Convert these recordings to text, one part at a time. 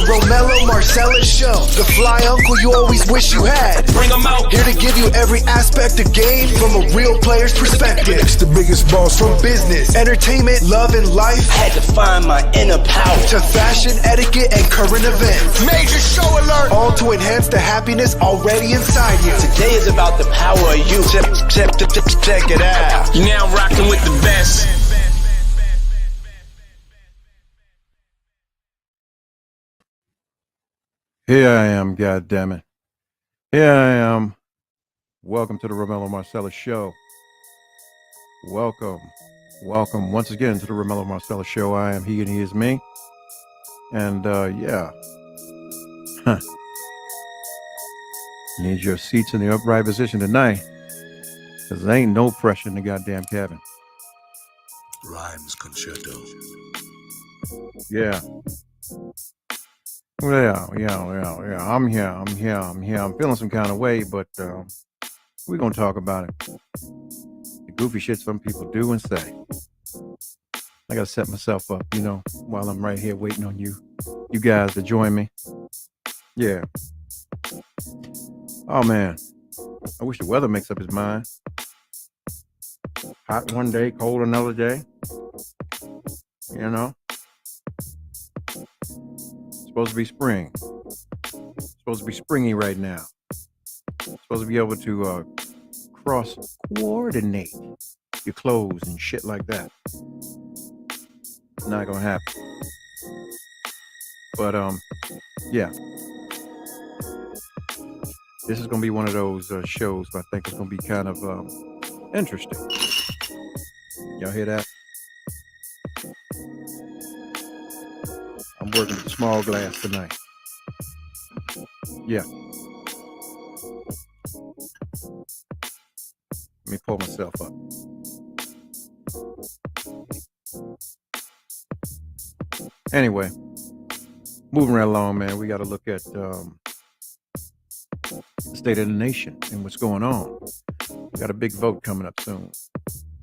Romello Marcellus Show. The fly uncle you always wish you had. Bring 'em out. Here to give you every aspect of game from a real player's perspective. It's the biggest boss From business, entertainment, love, and life, Had to find my inner power. to fashion, etiquette, and current events. Major show alert. All to enhance the happiness already inside you. Today is about the power of you. Check it out. You're now rocking with the best. Here I am, goddammit. Here I am. Welcome to the Romello Marcellus Show. Welcome once again to the Romello Marcellus Show. I am he and he is me. And yeah. Need your seats in the upright position tonight. Because there ain't no pressure in the goddamn cabin. Rhymes concerto. Yeah. Yeah. I'm here. I'm feeling some kind of way, but we're going to talk about it. The goofy shit some people do and say. I got to set myself up, while I'm right here waiting on you guys to join me. Yeah. Oh, man. I wish the weather makes up its mind. Hot one day, cold another day. Supposed to be spring. Supposed to be springy right now. Supposed to be able to cross-coordinate your clothes and shit like that. Not gonna happen. But, yeah. This is gonna be one of those shows I think it's gonna be kind of interesting. Y'all hear that? I'm working with a small glass tonight. Yeah. Let me pull myself up. Anyway, moving right along, man. We got to look at the state of the nation and what's going on. We got a big vote coming up soon,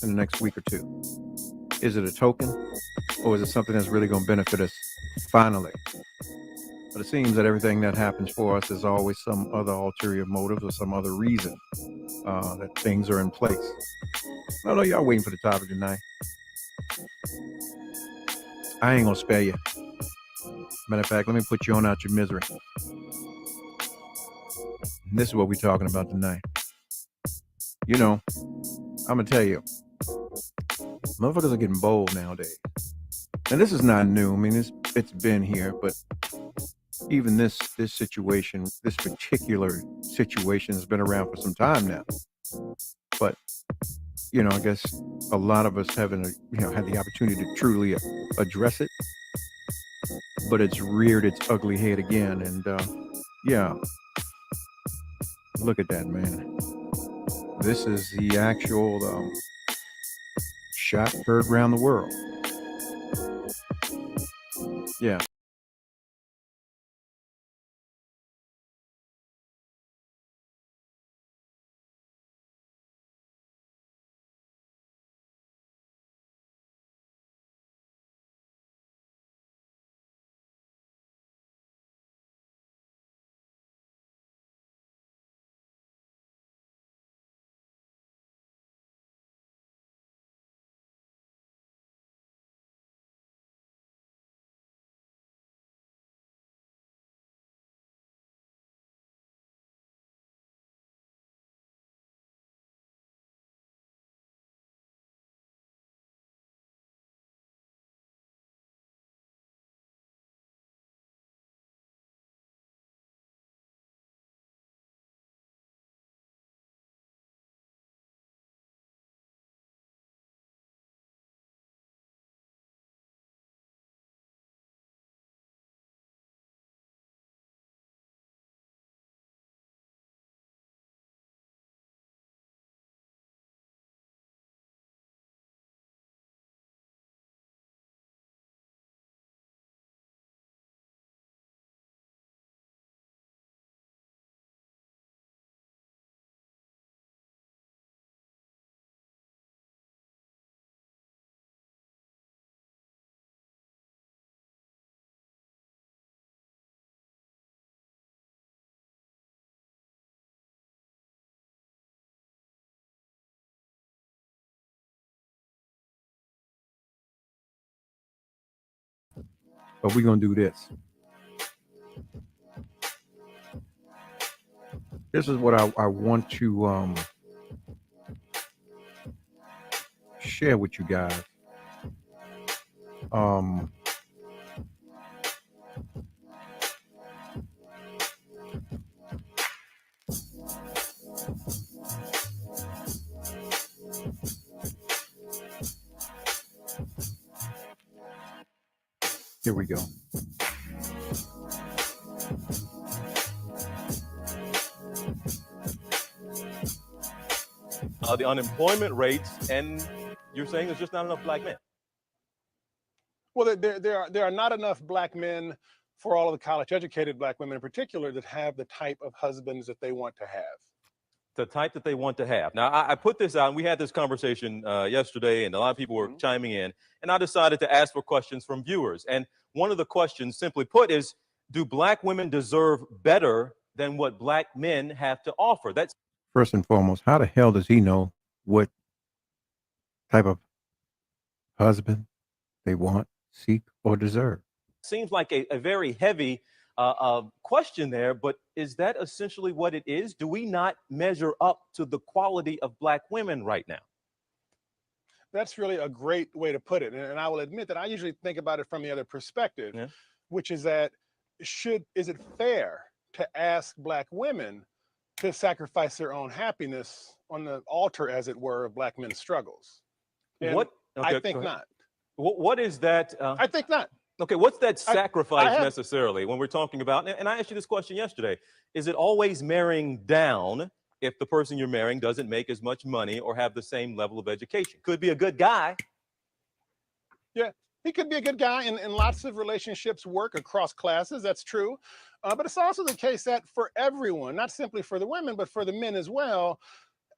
in the next week or two. Is it a token, or is it something that's really going to benefit us finally? But it seems that everything that happens for us is always some other ulterior motive or some other reason that things are in place. I know y'all waiting for the topic tonight. I ain't gonna spare you. Matter of fact, let me put you on out your misery. And this is what we're talking about tonight. I'm gonna tell you, motherfuckers are getting bold nowadays. And this is not new. I mean, it's been here, but even this situation, this particular situation has been around for some time now. But, I guess a lot of us haven't, had the opportunity to truly address it. But it's reared its ugly head again. And, yeah, look at that, man. This is the actual shot heard around the world. Yeah. But we're going to do this. This is what I want to share with you guys. Here we go. The unemployment rates, and you're saying there's just not enough black men. Well, there are not enough black men for all of the college-educated black women in particular that have the type of husbands that they want to have. The type that they want to have. Now, I put this out, and we had this conversation yesterday, and a lot of people were chiming in, and I decided to ask for questions from viewers. And one of the questions, simply put, is, do black women deserve better than what black men have to offer? That's First and foremost, how the hell does he know what type of husband they want, seek, or deserve? seems like a very heavy question there, but is that essentially what it is? Do we not measure up to the quality of black women right now? That's really a great way to put it. And I will admit that I usually think about it from the other perspective, which is that is it fair to ask black women to sacrifice their own happiness on the altar, as it were, of black men's struggles? And Okay, I think not. What is that? I think not. Okay, what's that sacrifice necessarily when we're talking about, and I asked you this question yesterday, is it always marrying down if the person you're marrying doesn't make as much money or have the same level of education? Could be a good guy. Yeah, he could be a good guy, and lots of relationships work across classes. That's true. But it's also the case that for everyone, not simply for the women, but for the men as well,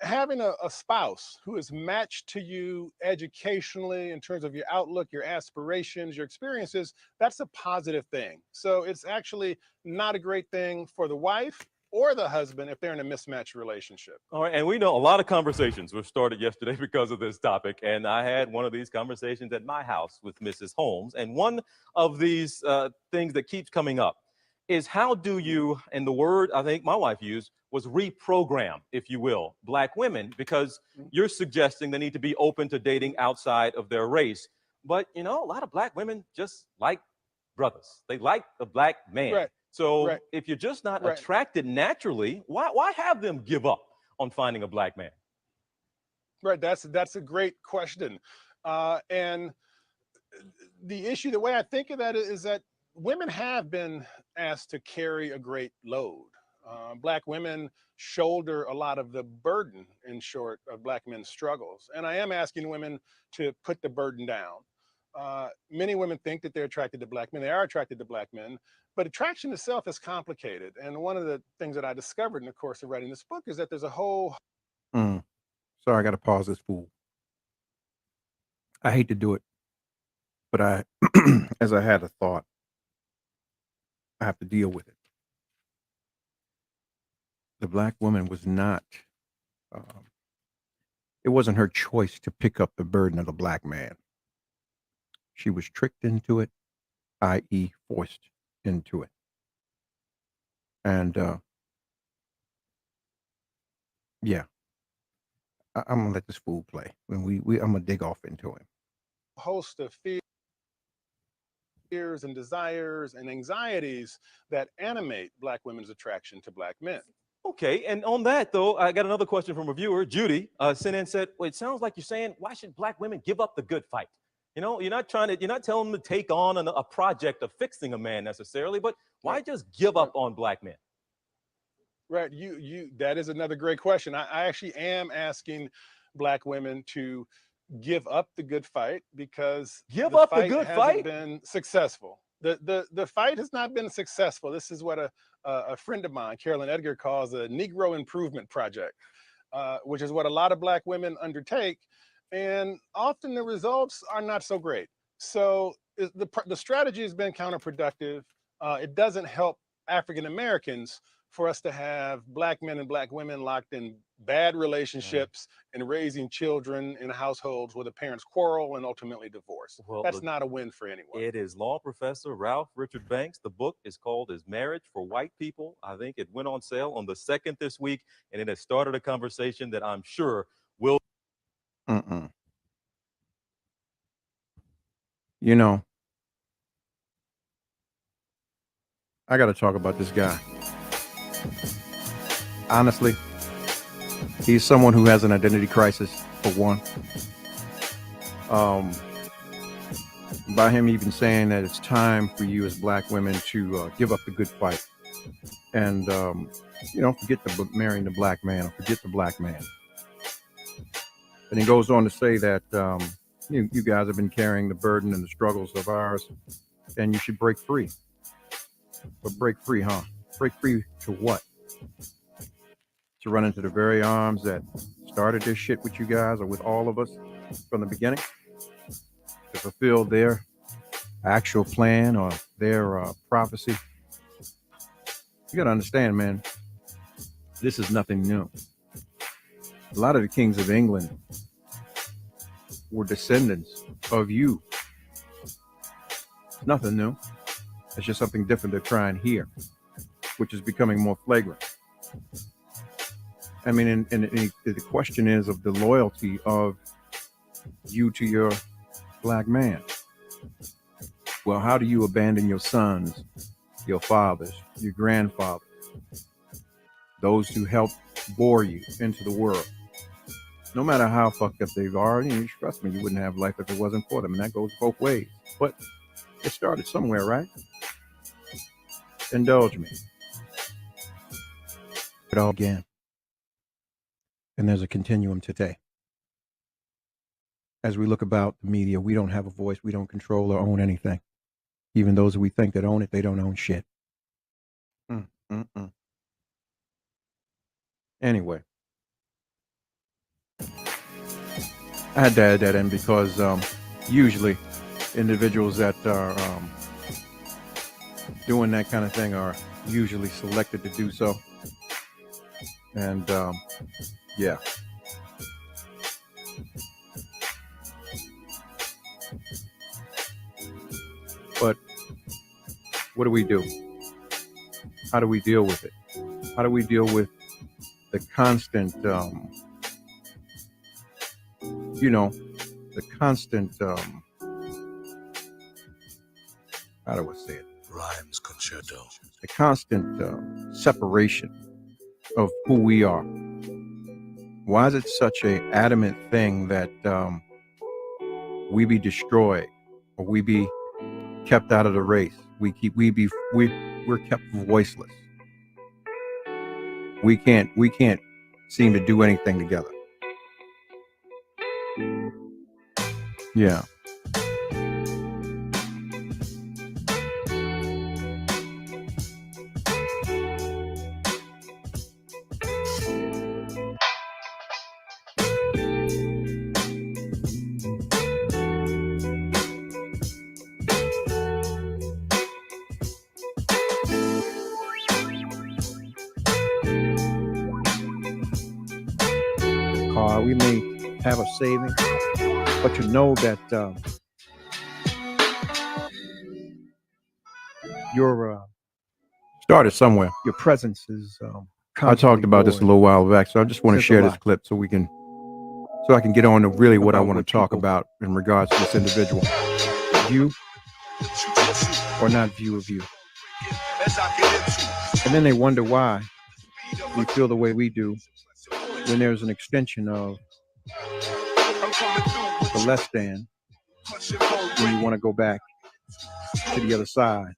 having a spouse who is matched to you educationally in terms of your outlook, your aspirations, your experiences, that's a positive thing. So it's actually not a great thing for the wife or the husband if they're in a mismatched relationship. All right, and we know a lot of conversations were started yesterday because of this topic, and I had one of these conversations at my house with Mrs. Holmes, and one of these things that keeps coming up is how do you, and the word I think my wife used was reprogram, if you will, black women, because you're suggesting they need to be open to dating outside of their race. But, you know, a lot of black women just like brothers. They like the black man. Right. So if you're just not attracted naturally, why have them give up on finding a black man? Right, that's a great question. And the issue, the way I think of that is that women have been asked to carry a great load. Black women shoulder a lot of the burden, in short, of black men's struggles. And I am asking women to put the burden down. Many women think that they're attracted to black men. They are attracted to black men, but attraction itself is complicated. And one of the things that I discovered in the course of writing this book is that there's a whole... Sorry, I got to pause this fool. I hate to do it, but as I had a thought, I have to deal with it. The black woman was not, it wasn't her choice to pick up the burden of the black man. She was tricked into it, i.e. forced into it. And yeah, I'm gonna let this fool play. When I'm gonna dig off into him. Host of fears and desires and anxieties that animate black women's attraction to black men. Okay, and on that though, I got another question from a viewer, Judy, sent in and said, well, it sounds like you're saying, why should black women give up the good fight? You know, you're not telling them to take on a project of fixing a man necessarily, but why just give up on black men? Right, that is another great question. I actually am asking black women to give up the good fight because the fight hasn't been successful. The fight has not been successful. This is what a friend of mine, Carolyn Edgar, calls a Negro Improvement Project, which is what a lot of black women undertake. And often the results are not so great. So the strategy has been counterproductive. It doesn't help African Americans for us to have black men and black women locked in bad relationships and raising children in households where the parents quarrel and ultimately divorce. Well, That's not a win for anyone. It is law professor Ralph Richard Banks. The book is called Is Marriage for White People? I think it went on sale on the 2nd this week, and it has started a conversation that I'm sure will. You know, I got to talk about this guy. Honestly, he's someone who has an identity crisis, for one. By him even saying that it's time for you as black women to give up the good fight and, forget marrying the black man, or forget the black man. And he goes on to say that you guys have been carrying the burden and the struggles of ours, and you should break free. But break free, huh? Break free to what? To run into the very arms that started this shit with you guys, or with all of us from the beginning? To fulfill their actual plan or their prophecy? You gotta understand, man, this is nothing new. A lot of the kings of England were descendants of you. Nothing new. It's just something different they're trying here, which is becoming more flagrant. I mean, and the question is of the loyalty of you to your black man. Well, how do you abandon your sons, your fathers, your grandfathers, those who helped bore you into the world? No matter how fucked up they are, trust me, you wouldn't have life if it wasn't for them, and that goes both ways. But it started somewhere, right? Indulge me. It all began. And there's a continuum today. As we look about the media, we don't have a voice. We don't control or own anything. Even those we think that own it, they don't own shit. Anyway. I had to add that in because usually individuals that are doing that kind of thing are usually selected to do so. And yeah. But what do we do? How do we deal with it? How do we deal with the constant, how do I say it? Rhymes concerto. The constant separation of who we are. Why is it such a adamant thing that we be destroyed, or we be kept out of the race? We're kept voiceless. We can't seem to do anything together. Yeah. We may have a saving, but you know that your started somewhere. Your presence is. I talked about this a little while back, so I just want to share this clip so I can get on to really what I want to talk about in regards to this individual. View or not view of you. And then they wonder why we feel the way we do when there's an extension of the less than, when you want to go back to the other side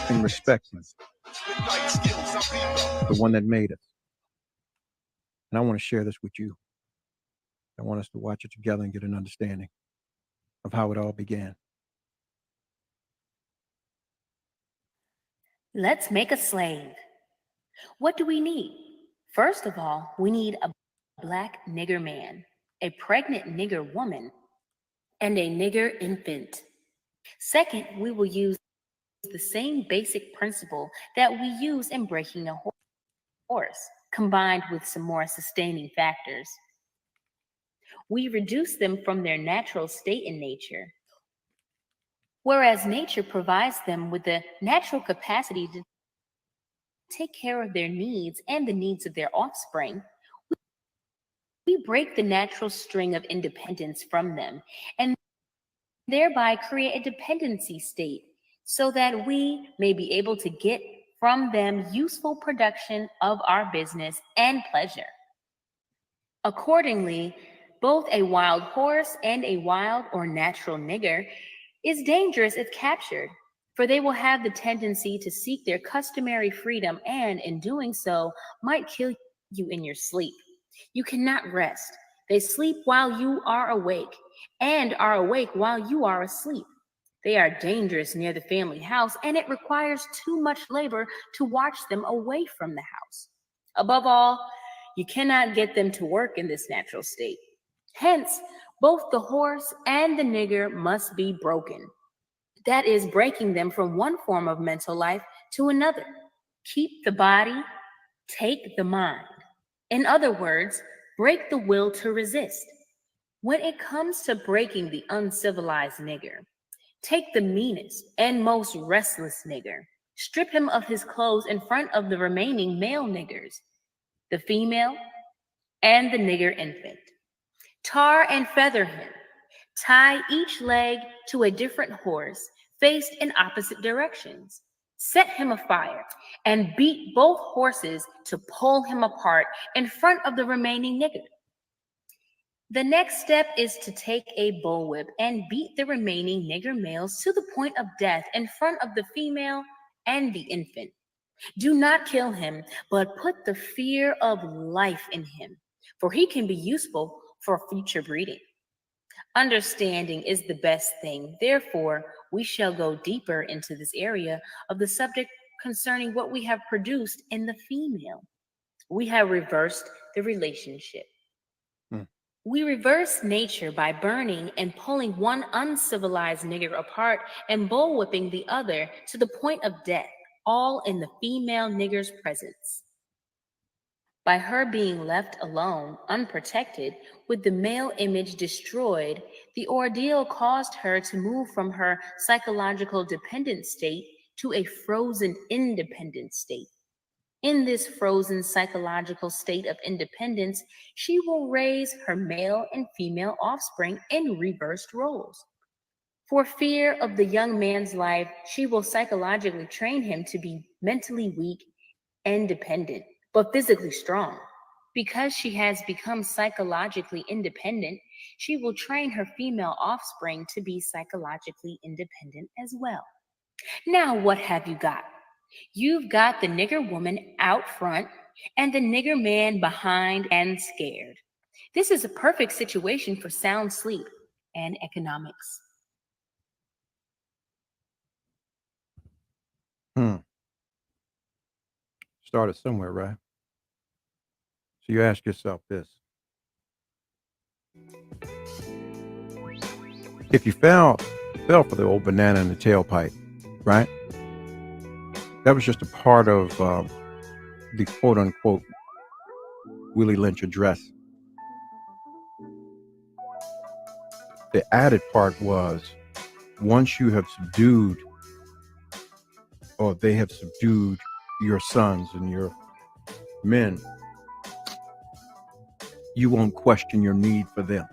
and respect him, the one that made us. And I want to share this with you. I want us to watch it together and get an understanding of how it all began. Let's make a slave. What do we need? First of all, we need a black nigger man, a pregnant nigger woman, and a nigger infant. Second, we will use the same basic principle that we use in breaking a horse, combined with some more sustaining factors. We reduce them from their natural state in nature, whereas nature provides them with the natural capacity to take care of their needs and the needs of their offspring. We break the natural string of independence from them and thereby create a dependency state so that we may be able to get from them useful production of our business and pleasure. Accordingly, both a wild horse and a wild or natural nigger is dangerous if captured, for they will have the tendency to seek their customary freedom and, in doing so, might kill you in your sleep. You cannot rest. They sleep while you are awake and are awake while you are asleep. They are dangerous near the family house, and it requires too much labor to watch them away from the house. Above all, you cannot get them to work in this natural state. Hence, both the horse and the nigger must be broken. That is, breaking them from one form of mental life to another. Keep the body, take the mind. In other words, break the will to resist. When it comes to breaking the uncivilized nigger, take the meanest and most restless nigger, strip him of his clothes in front of the remaining male niggers, the female, and the nigger infant. Tar and feather him. Tie each leg to a different horse, faced in opposite directions. Set him afire, and beat both horses to pull him apart in front of the remaining nigger. The next step is to take a bullwhip and beat the remaining nigger males to the point of death in front of the female and the infant. Do not kill him, but put the fear of life in him, for he can be useful for future breeding. Understanding is the best thing. Therefore, we shall go deeper into this area of the subject concerning what we have produced in the female. We have reversed the relationship. We reverse nature by burning and pulling one uncivilized nigger apart and bullwhipping the other to the point of death, all in the female nigger's presence. By her being left alone, unprotected, with the male image destroyed, the ordeal caused her to move from her psychological dependent state to a frozen independent state. In this frozen psychological state of independence, she will raise her male and female offspring in reversed roles. For fear of the young man's life, she will psychologically train him to be mentally weak and dependent, but physically strong. Because she has become psychologically independent, she will train her female offspring to be psychologically independent as well. Now, what have you got? You've got the nigger woman out front and the nigger man behind and scared. This is a perfect situation for sound sleep and economics. Started somewhere, right? So you ask yourself this. If you fell for the old banana in the tailpipe, right? That was just a part of the quote-unquote Willie Lynch address. The added part was, once you have subdued, or they have subdued your sons and your men, you won't question your need for them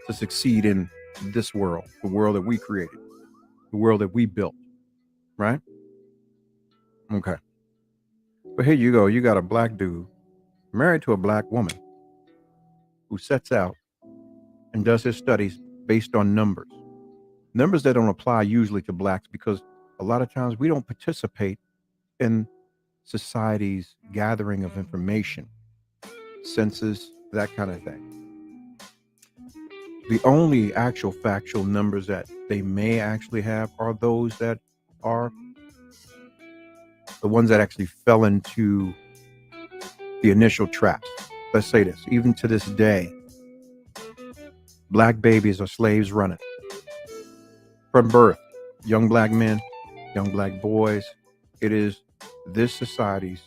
to succeed in this world, the world that we created, the world that we built, right? Okay. But here you go. You got a black dude married to a black woman who sets out and does his studies based on numbers that don't apply usually to blacks, because a lot of times we don't participate in society's gathering of information, census, that kind of thing. The only actual factual numbers that they may actually have are those that are the ones that actually fell into the initial traps. Let's say this, even to this day, black babies are slaves running. From birth, young black men young black boys. It is this society's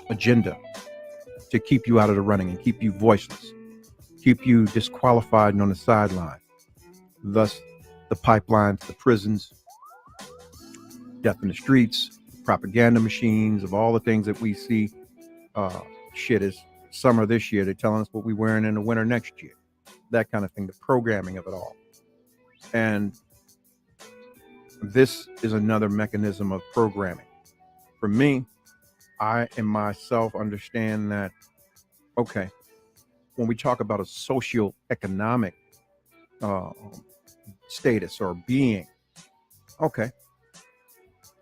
agenda to keep you out of the running and keep you voiceless, keep you disqualified and on the sideline. Thus, the pipelines, the prisons, death in the streets, propaganda machines of all the things that we see. Shit is summer this year. They're telling us what we're wearing in the winter next year. That kind of thing, the programming of it all. And this is another mechanism of programming. For me, I and myself understand that, okay, when we talk about a socioeconomic status or being, okay,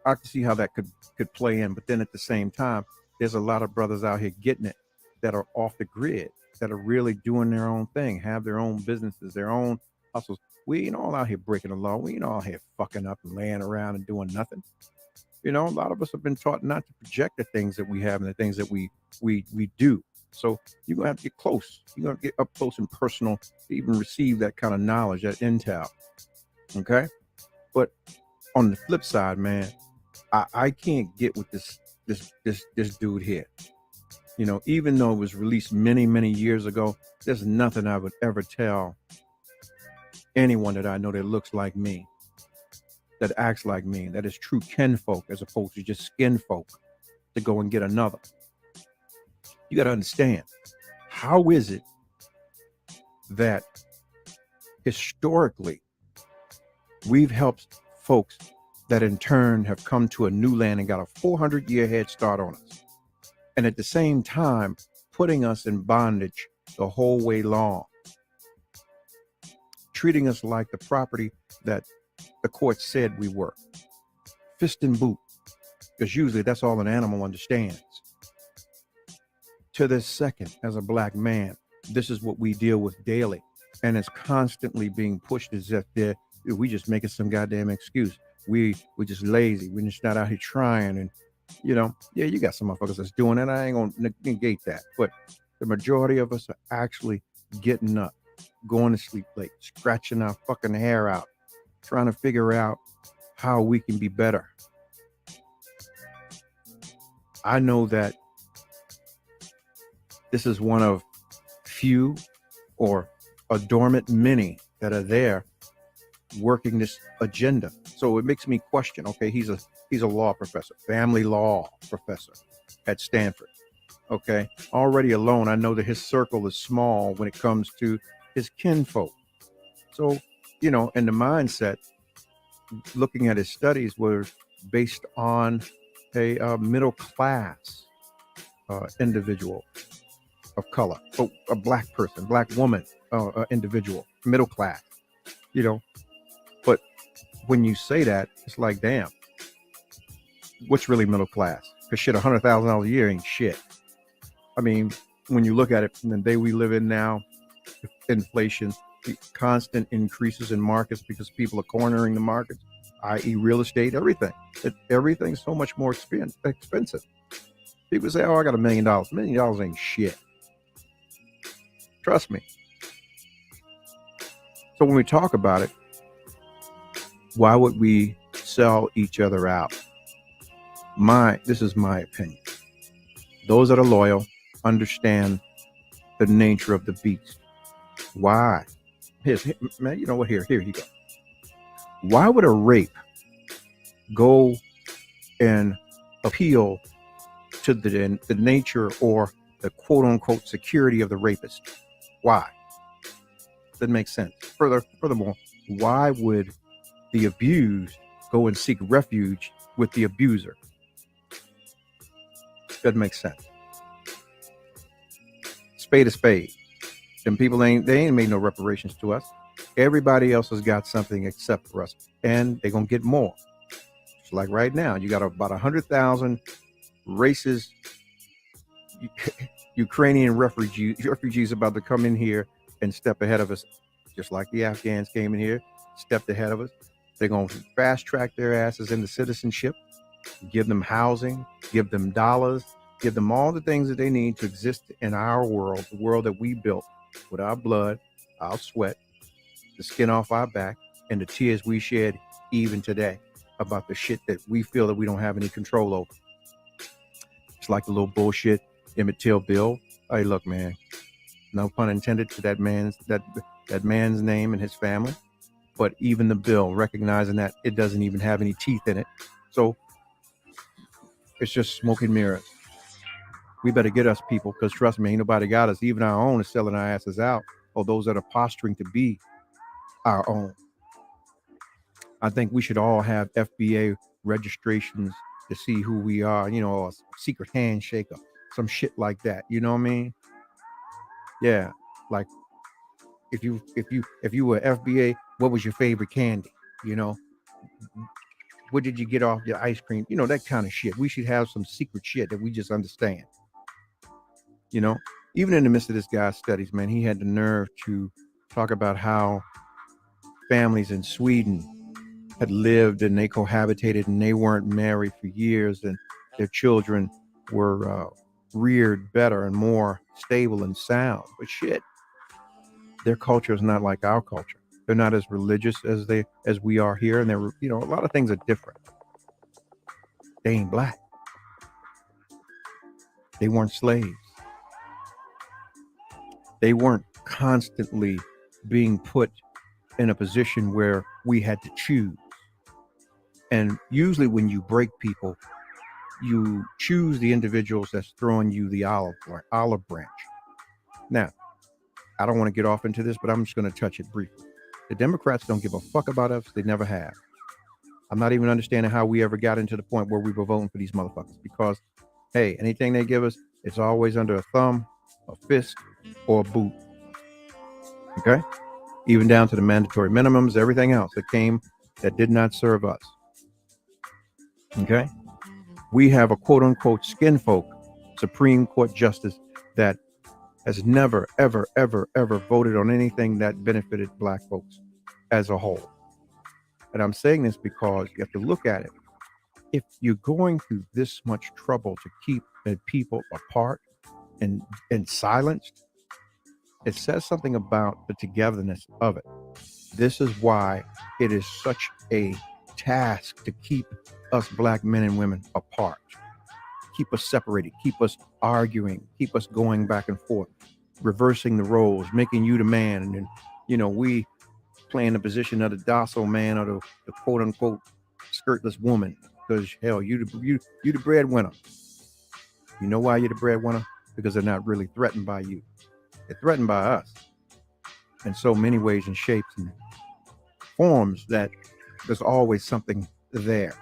I can see how that could play in. But then at the same time, there's a lot of brothers out here getting it that are off the grid, that are really doing their own thing, have their own businesses, their own hustles. We ain't all out here breaking the law. We ain't all here fucking up and laying around and doing nothing. You know, a lot of us have been taught not to project the things that we have and the things that we do. So you're gonna have to get close. You're gonna get up close and personal to even receive that kind of knowledge, that intel. Okay, but on the flip side, man, I can't get with this dude here. You know, even though it was released many years ago, there's nothing I would ever tell anyone that I know that looks like me, that acts like me, that is true kinfolk as opposed to just skin folk, to go and get another. You got to understand, how is it that historically we've helped folks that in turn have come to a new land and got a 400-year head start on us, and at the same time putting us in bondage the whole way long, treating us like the property that the court said we were, fist and boot, because usually that's all an animal understands. To this second, as a black man, this is what we deal with daily, and it's constantly being pushed as if we just making some goddamn excuse. We're just lazy. We're just not out here trying. And, you know, yeah, you got some motherfuckers that's doing it. I ain't gonna negate that. But the majority of us are actually getting up, going to sleep late, scratching our fucking hair out, trying to figure out how we can be better. I know that this is one of few or a dormant many that are there working this agenda. So it makes me question, okay, he's a law professor, family law professor at Stanford. Okay, already alone, I know that his circle is small when it comes to his kinfolk. So, you know, and the mindset, looking at his studies, were based on a middle class individual of color, a black person, black woman, individual, middle class, you know. But when you say that, it's like, damn, what's really middle class? Because shit, $100,000 a year ain't shit. I mean, when you look at it from the day we live in now, inflation, the constant increases in markets because people are cornering the markets, i.e. real estate, everything. Everything's so much more expensive. People say, oh, I got $1 million. $1 million ain't shit. Trust me. So when we talk about it, why would we sell each other out? This is my opinion. Those that are loyal understand the nature of the beast. Why? Man, you know what? Here you go. Why would a rape go and appeal to the nature or the quote unquote security of the rapist? Why? That makes sense. Furthermore, why would the abused go and seek refuge with the abuser? That makes sense. Spade a spade. Them people ain't made no reparations to us. Everybody else has got something except for us, and they're gonna get more. It's like right now, you got about 100,000 racist Ukrainian refugees about to come in here and step ahead of us, just like the Afghans came in here, stepped ahead of us. They're gonna fast track their asses into citizenship, give them housing, give them dollars, give them all the things that they need to exist in our world, the world that we built with our blood, our sweat, the skin off our back, and the tears we shed even today about the shit that we feel that we don't have any control over. It's like the little bullshit Emmett Till bill. Hey, look, man, no pun intended to that man's name and his family, but even the bill, recognizing that it doesn't even have any teeth in it. So it's just smoke and mirrors. We better get us people, because trust me, ain't nobody got us. Even our own is selling our asses out, or those that are posturing to be our own. I think we should all have FBA registrations to see who we are, you know, a secret handshake or some shit like that. You know what I mean? Yeah. Like if you were FBA, what was your favorite candy? You know, what did you get off your ice cream? You know, that kind of shit. We should have some secret shit that we just understand. You know, even in the midst of this guy's studies, man, he had the nerve to talk about how families in Sweden had lived and they cohabitated and they weren't married for years, and their children were reared better and more stable and sound. But shit, their culture is not like our culture. They're not as religious as we are here, and they're, you know, a lot of things are different. They ain't black. They weren't slaves. They weren't constantly being put in a position where we had to choose. And usually when you break people, you choose the individuals that's throwing you the olive branch. Now, I don't want to get off into this, but I'm just going to touch it briefly. The Democrats don't give a fuck about us. They never have. I'm not even understanding how we ever got into the point where we were voting for these motherfuckers, because, hey, anything they give us, it's always under a thumb, a fist, or a boot. Okay? Even down to the mandatory minimums, everything else that did not serve us. Okay? We have a quote-unquote skinfolk Supreme Court justice that has never, ever, ever, ever voted on anything that benefited black folks as a whole. And I'm saying this because you have to look at it. If you're going through this much trouble to keep the people apart and silenced, it says something about the togetherness of it. This is why it is such a task to keep us black men and women apart, keep us separated, keep us arguing, keep us going back and forth, reversing the roles, making you the man, and then, you know, we playing the position of the docile man or the quote unquote skirtless woman, because hell, you the breadwinner. You know why you're the breadwinner? Because they're not really threatened by you. They're threatened by us in so many ways and shapes and forms that there's always something there.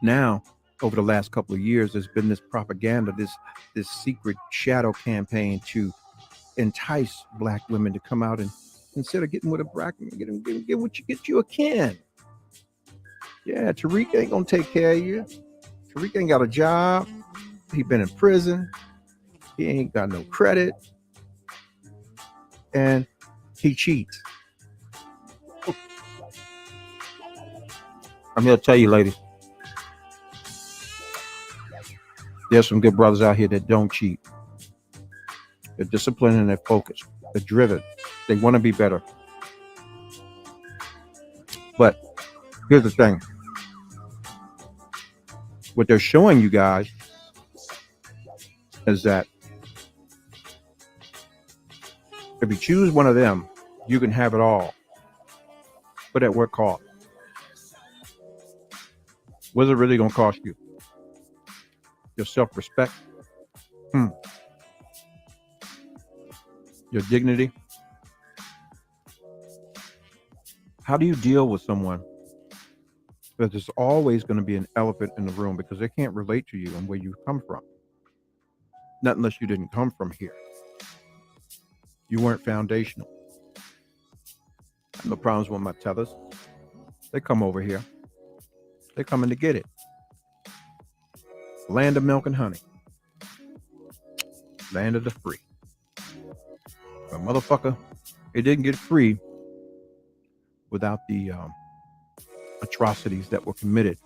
Now, over the last couple of years, there's been this propaganda, this secret shadow campaign to entice black women to come out and, instead of getting with a black man, get you a kin. Yeah, Tariq ain't gonna take care of you. Tariq ain't got a job. He been in prison. He ain't got no credit. And he cheats. I'm here to tell you, ladies, there's some good brothers out here that don't cheat. They're disciplined and they're focused. They're driven. They want to be better. But here's the thing. What they're showing you guys is that if you choose one of them, you can have it all. But at what cost? What's it really going to cost you? Your self-respect? Your dignity? How do you deal with someone? Because there's always going to be an elephant in the room, because they can't relate to you and where you come from. Not unless you didn't come from here. You weren't foundational. I have no problems with my tethers. They come over here. They're coming to get it. Land of milk and honey. Land of the free. But motherfucker, it didn't get free without the atrocities that were committed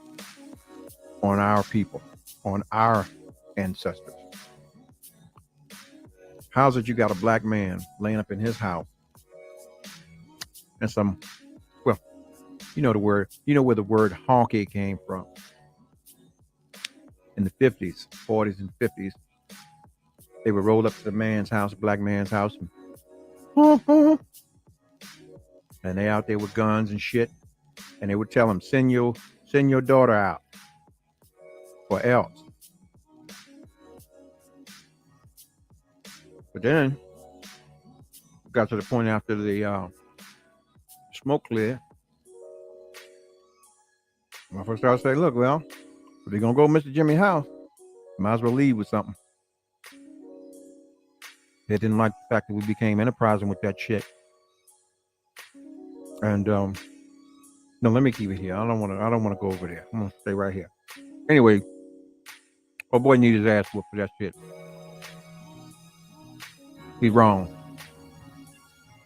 on our people, on our ancestors. How's it you got a black man laying up in his house and some, well, you know the word, you know where the word honky came from. In the 50s, 40s, and 50s, they would roll up to the man's house, black man's house, and they out there with guns and shit, and they would tell him, send your daughter out, or else. But then got to the point after the smoke cleared. My first started saying, look, well, if they're gonna go Mr. Jimmy's house, might as well leave with something. They didn't like the fact that we became enterprising with that shit. And no, let me keep it here. I don't wanna go over there. I'm gonna stay right here. Anyway, old boy needed his ass whooped for that shit. He's wrong.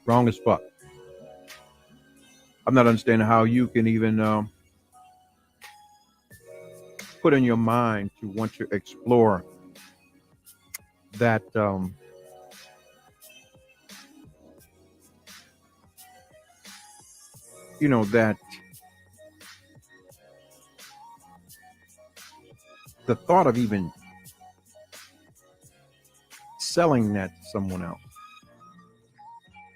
Wrong as fuck. I'm not understanding how you can even put in your mind to want to explore that that the thought of even selling that to someone else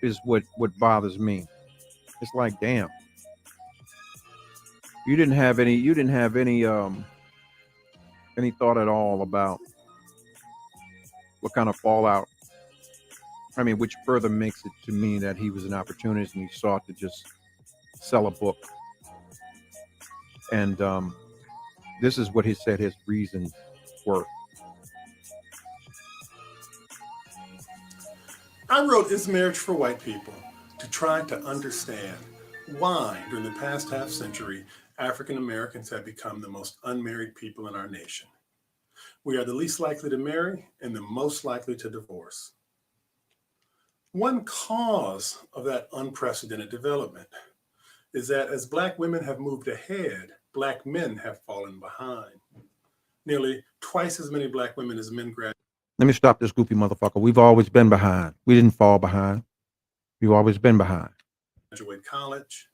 is what bothers me. It's like, damn, you didn't have any thought at all about what kind of fallout. I mean, which further makes it to me that he was an opportunist and he sought to just sell a book. And this is what he said his reasons were. I wrote Is Marriage for White People to try to understand why, during the past half century, African Americans have become the most unmarried people in our nation. We are the least likely to marry and the most likely to divorce. One cause of that unprecedented development is that as Black women have moved ahead, Black men have fallen behind. Nearly twice as many Black women as men graduate. Let me stop this goofy motherfucker. We've always been behind. We didn't fall behind. We've always been behind. Graduate college.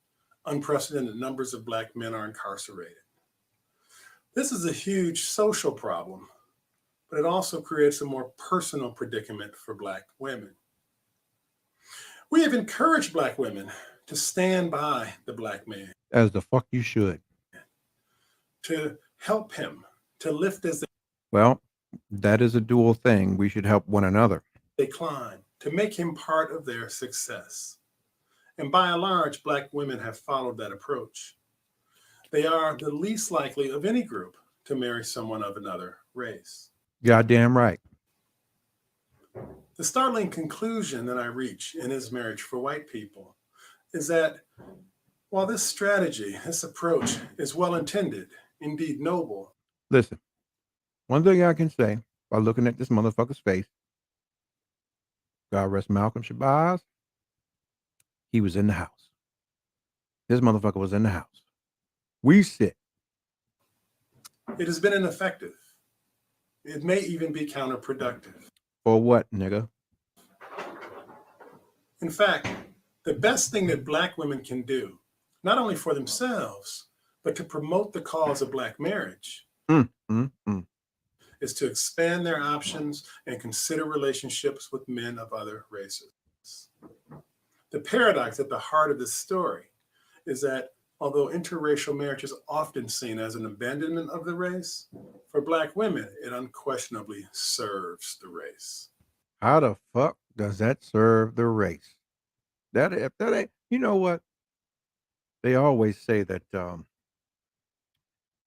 Unprecedented numbers of Black men are incarcerated. This is a huge social problem, but it also creates a more personal predicament for Black women. We have encouraged Black women to stand by the Black man. As the fuck you should. To help him, to lift as Well, that is a dual thing. We should help one another. they climb, to make him part of their success. And by and large, Black women have followed that approach. They are the least likely of any group to marry someone of another race. Goddamn right. The startling conclusion that I reach in Is Marriage for White People is that while this strategy, this approach is well-intended, indeed noble. Listen, one thing I can say by looking at this motherfucker's face, God rest Malcolm Shabazz, he was in the house. This motherfucker was in the house. We sit. It has been ineffective. It may even be counterproductive. For what, nigga? In fact, the best thing that Black women can do, not only for themselves, but to promote the cause of Black marriage, is to expand their options and consider relationships with men of other races. The paradox at the heart of this story is that although interracial marriage is often seen as an abandonment of the race, for Black women, it unquestionably serves the race. How the fuck does that serve the race? That if that ain't, you know what? They always say that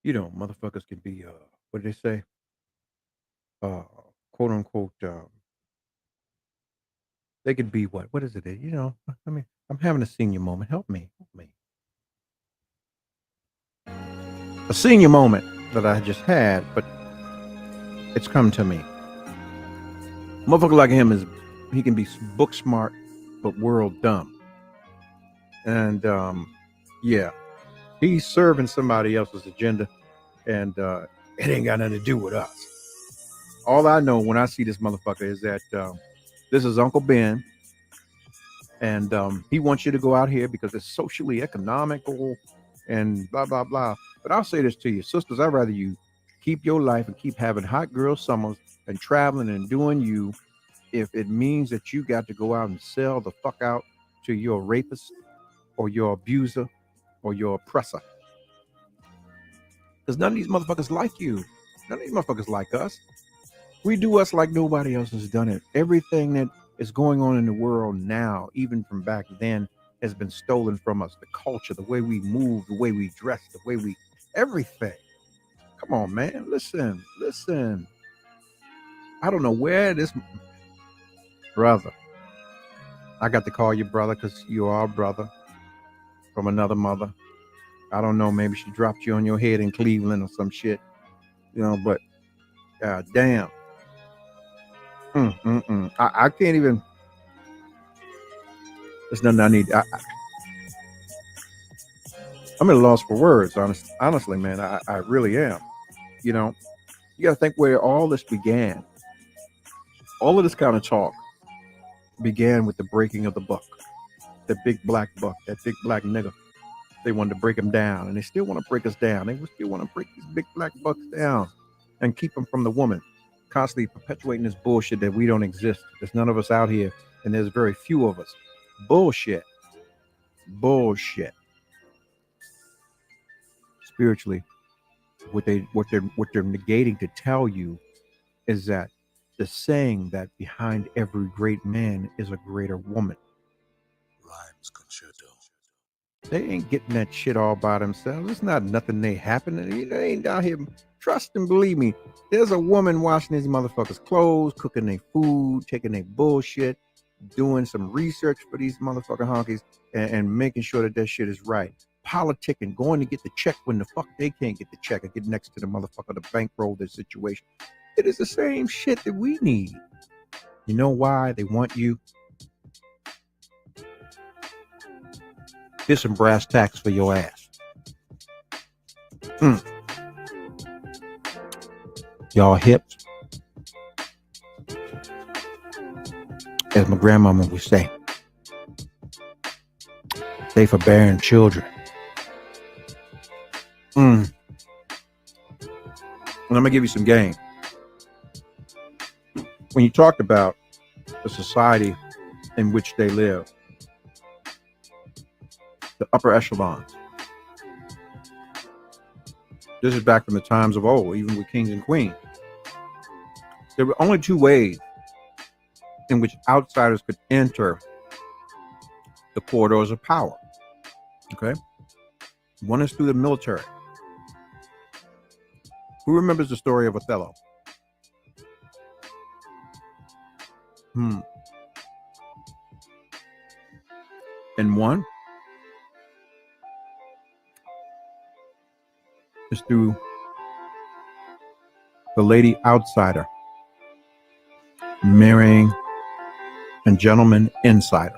motherfuckers can be what do they say? Quote unquote they could be what? What is it? I mean, I'm having a senior moment. Help me. A senior moment that I just had, but it's come to me. Motherfucker like him he can be book smart, but world dumb. And yeah, he's serving somebody else's agenda, and it ain't got nothing to do with us. All I know when I see this motherfucker is that this is Uncle Ben And he wants you to go out here because it's socially economical and blah, blah, blah. But I'll say this to you, sisters, I'd rather you keep your life and keep having hot girl summers and traveling and doing you if it means that you got to go out and sell the fuck out to your rapist or your abuser or your oppressor. Because none of these motherfuckers like you. None of these motherfuckers like us. We do us like nobody else has done it. Everything that is going on in the world now, even from back then, has been stolen from us. The culture, the way we move, the way we dress, the way we, everything. Come on, man. Listen. I don't know where this brother. I got to call you brother because you are a brother from another mother. I don't know. Maybe she dropped you on your head in Cleveland or some shit. But god damn. I can't even. There's nothing I need. I'm at a loss for words, honestly, man. I really am. You got to think where all this began. All of this kind of talk began with the breaking of the buck. The big black buck, that big black nigga. They wanted to break him down, and they still want to break us down. They still want to break these big black bucks down and keep them from the woman. Constantly perpetuating this bullshit that we don't exist. There's none of us out here, and there's very few of us. Bullshit. Spiritually, what they're negating to tell you is that the saying that behind every great man is a greater woman. Rhymes concerto. They ain't getting that shit all by themselves. It's not nothing they happen. They ain't out here. Trust and believe me, there's a woman washing these motherfuckers' clothes, cooking their food, taking their bullshit, doing some research for these motherfucking honkies, and making sure that shit is right. Politicking, going to get the check when the fuck they can't get the check and get next to the motherfucker to bankroll their situation. It is the same shit that we need. You know why they want you? Here's some brass tacks for your ass. Y'all hips, as my grandmama would say, they for bearing children. And I'm gonna give you some game. When you talked about the society in which they live, the upper echelons. This is back from the times of old, even with kings and queens. There were only two ways in which outsiders could enter the corridors of power. Okay? One is through the military. Who remembers the story of Othello? And one is through the lady outsider marrying a gentleman insider.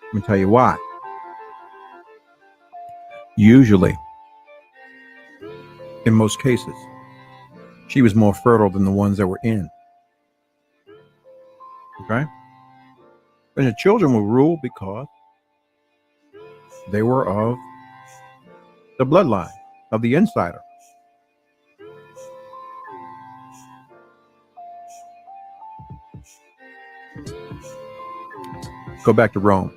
Let me tell you why. Usually, in most cases, she was more fertile than the ones that were in. Okay? And the children were ruled because they were of the bloodline of the insider. Go back to Rome.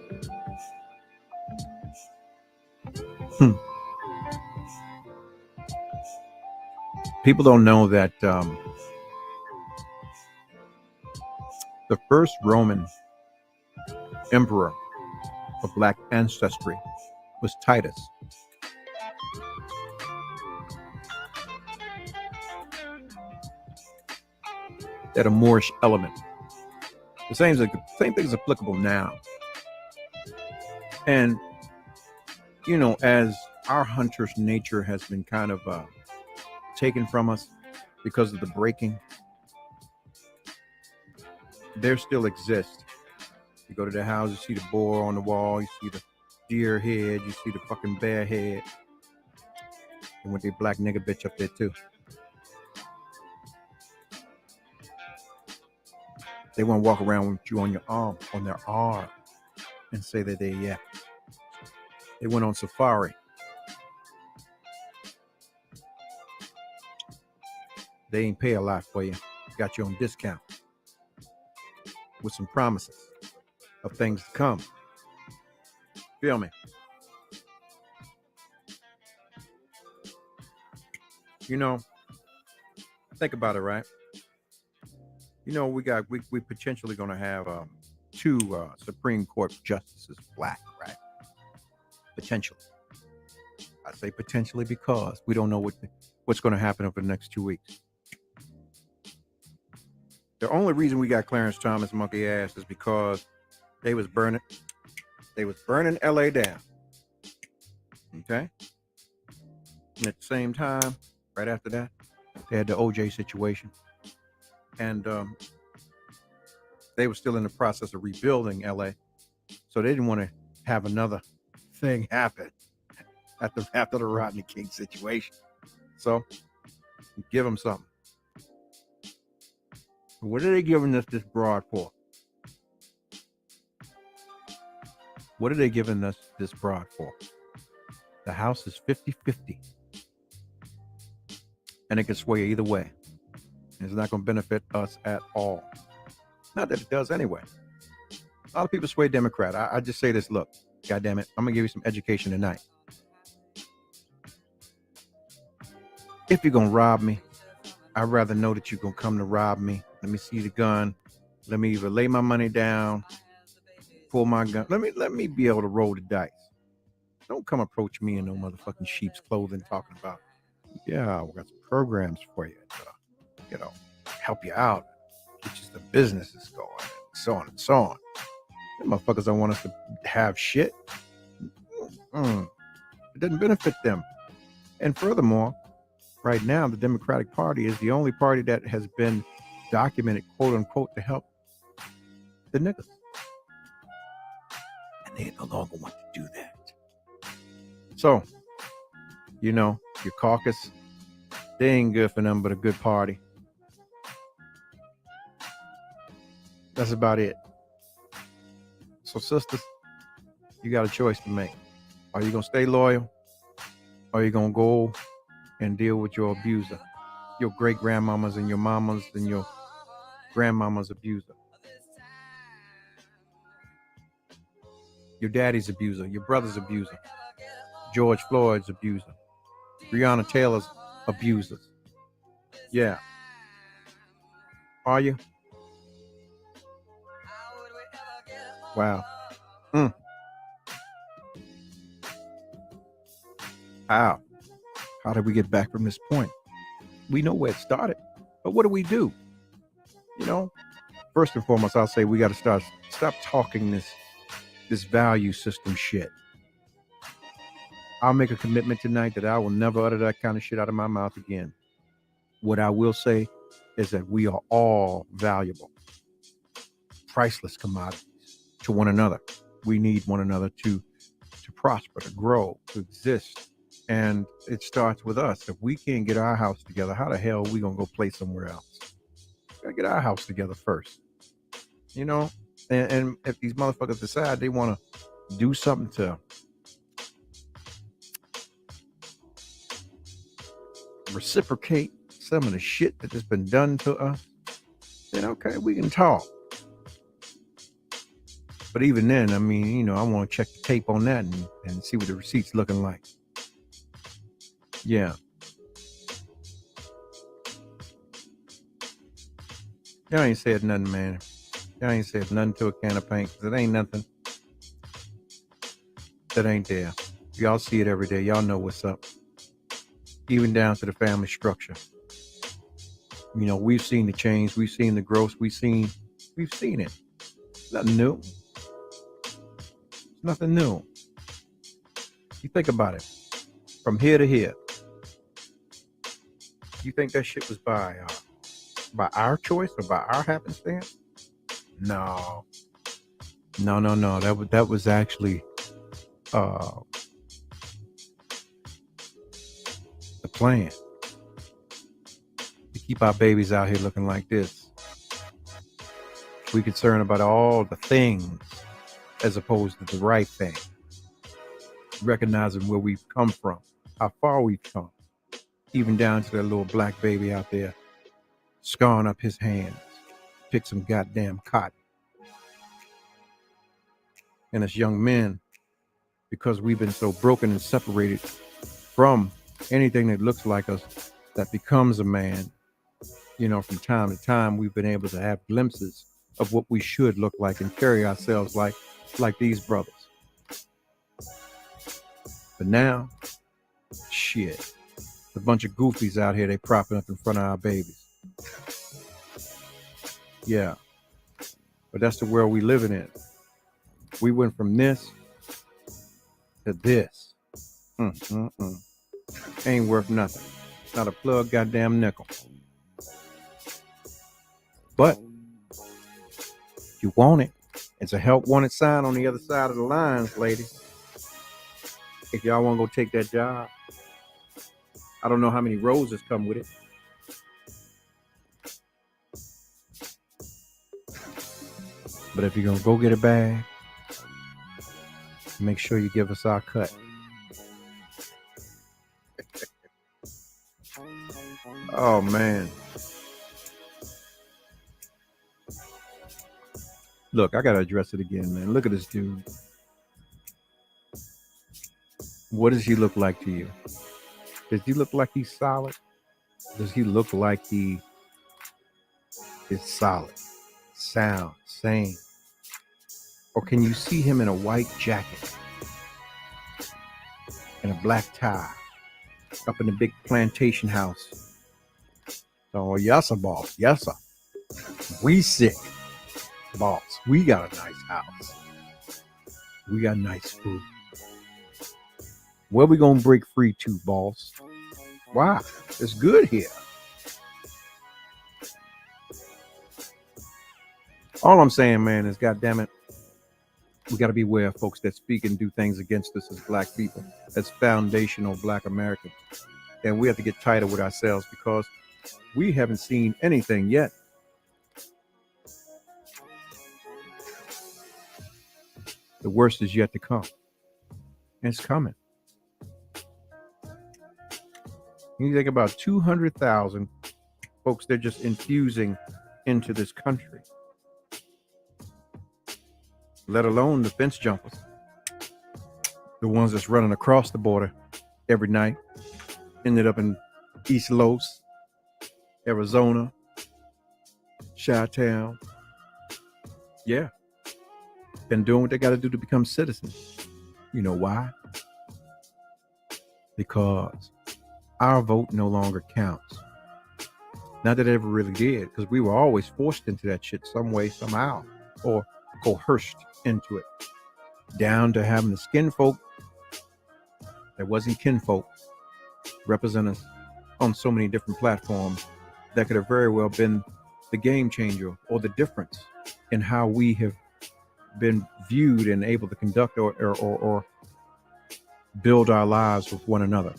People don't know that the first Roman emperor of black ancestry was Titus. That a Moorish element. The same thing is applicable now. And, as our hunter's nature has been kind of taken from us because of the breaking, there still exists. You go to the house, you see the boar on the wall, you see the deer head, you see the fucking bear head, and with the black nigga bitch up there too. They want to walk around with you on your arm, on their arm, and say that they went on safari. They ain't pay a lot for you. Got you on discount with some promises of things to come. Feel me? You know, think about it, right? You know, we potentially going to have 2 Supreme Court justices black, right? Potentially. I say potentially because we don't know what's going to happen over the next 2 weeks. The only reason we got Clarence Thomas monkey ass is because they was burning LA down. Okay? And at the same time, right after that, they had the OJ situation. And they were still in the process of rebuilding LA. So they didn't want to have another thing happen after the Rodney King situation. So give them something. What are they giving us this broad for? What are they giving us this broad for? The House is 50-50. And it can sway either way. It's not going to benefit us at all. Not that it does anyway. A lot of people sway Democrat. I just say this, look, God damn it, I'm going to give you some education tonight. If you're going to rob me, I'd rather know that you're going to come to rob me. Let me see the gun. Let me either lay my money down, pull my gun. Let me be able to roll the dice. Don't come approach me in no motherfucking sheep's clothing talking about, yeah, we got some programs for you to, help you out, get you some businesses going, and so on and so on. Them motherfuckers don't want us to have shit. It doesn't benefit them. And furthermore, right now, the Democratic Party is the only party that has been documented, quote unquote, to help the niggas. And they no longer want to do that. So, your caucus, they ain't good for nothing but a good party. That's about it. So, sisters, you got a choice to make. Are you going to stay loyal? Or are you going to go and deal with your abuser? Your great-grandmamas and your mamas and your grandmama's abuser. Your daddy's abuser. Your brother's abuser. George Floyd's abuser. Breonna Taylor's abusers. Yeah. Are you? Wow. How did we get back from this point? We know where it started, but what do we do? First and foremost, I'll say we got to stop talking this value system shit. I'll make a commitment tonight that I will never utter that kind of shit out of my mouth again. What I will say is that we are all valuable, priceless commodities to one another. We need one another to prosper, to grow, to exist. And it starts with us. If we can't get our house together, how the hell are we going to go play somewhere else? We got to get our house together first. And if these motherfuckers decide they want to do something to reciprocate some of the shit that has been done to us, then okay, we can talk. But even then, I want to check the tape on that and see what the receipt's looking like. Yeah. Y'all ain't said nothing, man. Y'all ain't said nothing to a can of paint, because it ain't nothing that ain't there. Y'all see it every day. Y'all know what's up. Even down to the family structure. We've seen the change. We've seen the growth. We've seen it. Nothing new. It's nothing new. You think about it. From here to here. You think that shit was by our choice or by our happenstance? No. That was actually the plan. To keep our babies out here looking like this. We concern about all the things as opposed to the right thing. Recognizing where we've come from, how far we've come, even down to that little black baby out there scarring up his hands, pick some goddamn cotton. And as young men, because we've been so broken and separated from anything that looks like us, that becomes a man, you know, from time to time, we've been able to have glimpses of what we should look like and carry ourselves like these brothers. But now, shit, a bunch of goofies out here, they propping up in front of our babies. Yeah, but that's the world we living in. We went from this to this. Ain't worth nothing. Not a plug goddamn nickel. But you want it. It's a help wanted sign on the other side of the lines, ladies. If y'all want to go take that job, I don't know how many roses come with it. But if you're going to go get a bag, make sure you give us our cut. Oh, man. Look, I got to address it again, man. Look at this dude. What does he look like to you? Does he look like he's solid? Does he look like he is solid, sound, sane? Or can you see him in a white jacket and a black tie up in the big plantation house? Oh, yes, sir, boss. Yes, sir. We sick, boss. We got a nice house. We got nice food. Where we gonna break free to, boss? Wow, it's good here. All I'm saying, man, is goddamn it, we got to be aware of folks that speak and do things against us as black people, as foundational black Americans. And we have to get tighter with ourselves because we haven't seen anything yet. The worst is yet to come. And it's coming. You think about 200,000 folks they're just infusing into this country. Let alone the fence jumpers. The ones that's running across the border every night. Ended up in East Los, Arizona, Chi-Town. Yeah. Been doing what they got to do to become citizens. You know why? Because our vote no longer counts. Not that it ever really did, because we were always forced into that shit some way, somehow, or coerced into it. Down to having the skin folk that wasn't kinfolk represent us on so many different platforms that could have very well been the game changer or the difference in how we have been viewed and able to conduct or build our lives with one another.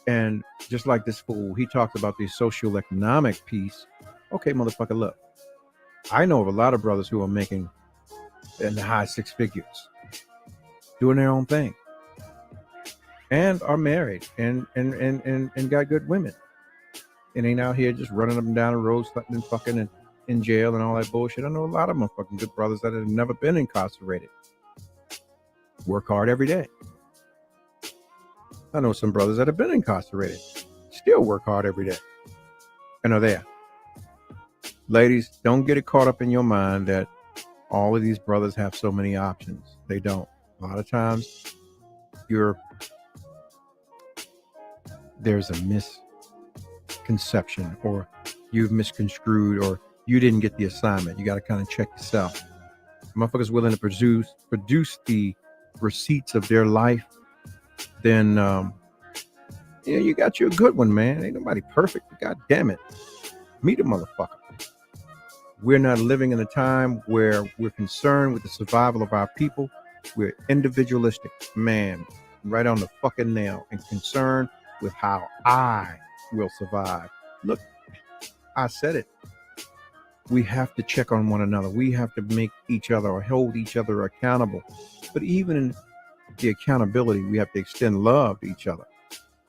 And just like this fool, he talked about the socioeconomic piece. Okay, motherfucker, look. I know of a lot of brothers who are making in the high six figures, doing their own thing, and are married and got good women, and ain't out here just running up and down the road, slutting and fucking and in jail and all that bullshit. I know a lot of them fucking good brothers that have never been incarcerated. Work hard every day. I know some brothers that have been incarcerated, still work hard every day, and are there. Ladies, don't get it caught up in your mind that all of these brothers have so many options. They don't. A lot of times, there's a misconception, or you've misconstrued, or you didn't get the assignment. You got to kind of check yourself. Motherfuckers willing to produce the receipts of their life, then you got you a good one, man. Ain't nobody perfect. God damn it. Meet a motherfucker. We're not living in a time where we're concerned with the survival of our people. We're individualistic, man, right on the fucking nail, and concerned with how I will survive. Look, I said it. We have to check on one another. We have to make each other or hold each other accountable. But even in the accountability, we have to extend love to each other.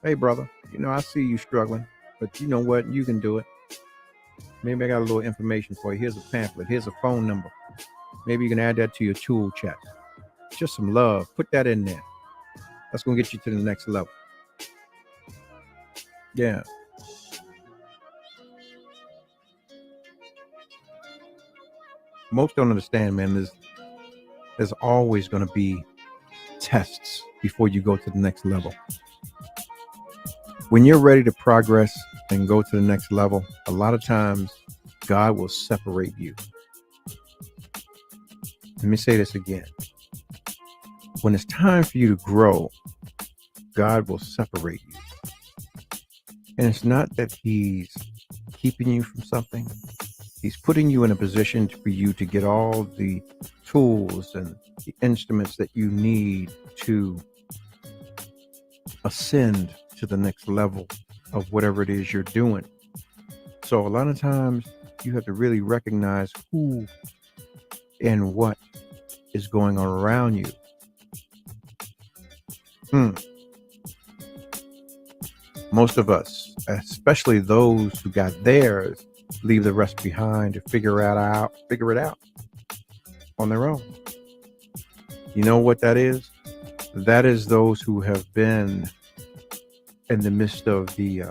Hey, brother, I see you struggling, but you know what? You can do it. Maybe I got a little information for you. Here's a pamphlet. Here's a phone number. Maybe you can add that to your tool chest. Just some love. Put that in there. That's going to get you to the next level. Yeah. Most don't understand, man. There's always going to be tests before you go to the next level. When you're ready to progress and go to the next level, a lot of times God will separate you. Let me say this again. When it's time for you to grow, God will separate you. And it's not that he's keeping you from something. He's putting you in a position for you to get all the tools and the instruments that you need to ascend to the next level of whatever it is you're doing. So a lot of times you have to really recognize who and what is going on around you. Most of us, especially those who got theirs, leave the rest behind to figure it out on their own. You know what that is? That is those who have been in the midst of the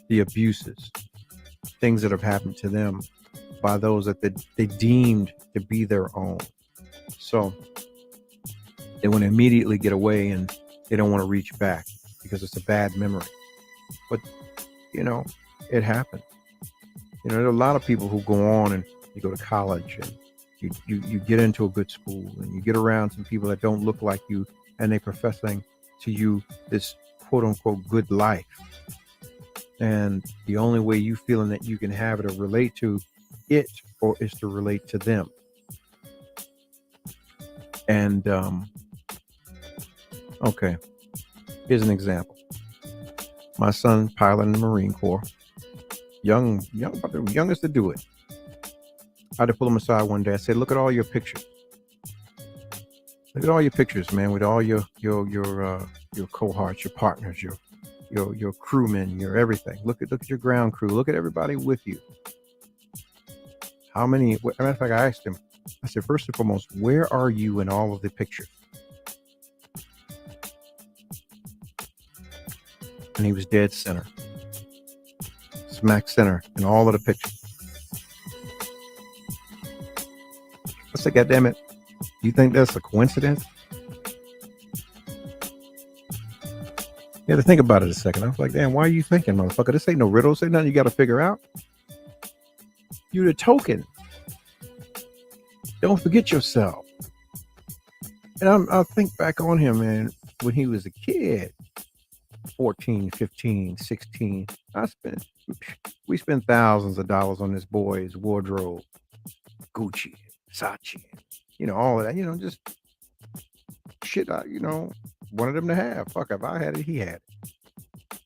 abuses, things that have happened to them by those that they deemed to be their own. So they want to immediately get away and they don't want to reach back because it's a bad memory. But, it happened. There are a lot of people who go on and you go to college and you get into a good school and you get around some people that don't look like you and they professing to you this quote unquote good life. And the only way you feeling that you can have it or relate to it or is to relate to them. And, okay, here's an example. My son, pilot in the Marine Corps, young, about the youngest to do it. I had to pull him aside one day. I said, look at all your pictures. Look at all your pictures, man, with all your cohorts, your partners, your crewmen, your everything. Look at your ground crew. Look at everybody with you. How many? As a matter of fact, I asked him. I said, first and foremost, where are you in all of the pictures? And he was dead center, smack center in all of the pictures. I said, God damn it, you think that's a coincidence? You had to think about it a second. I was like, damn, why are you thinking, motherfucker? This ain't no riddle. This ain't nothing you got to figure out. You're the token. Don't forget yourself. And I think back on him, man, when he was a kid, 14, 15, 16. We spent thousands of dollars on this boy's wardrobe, Gucci, Versace, all of that, just shit I, wanted him to have. Fuck, if I had it, he had it.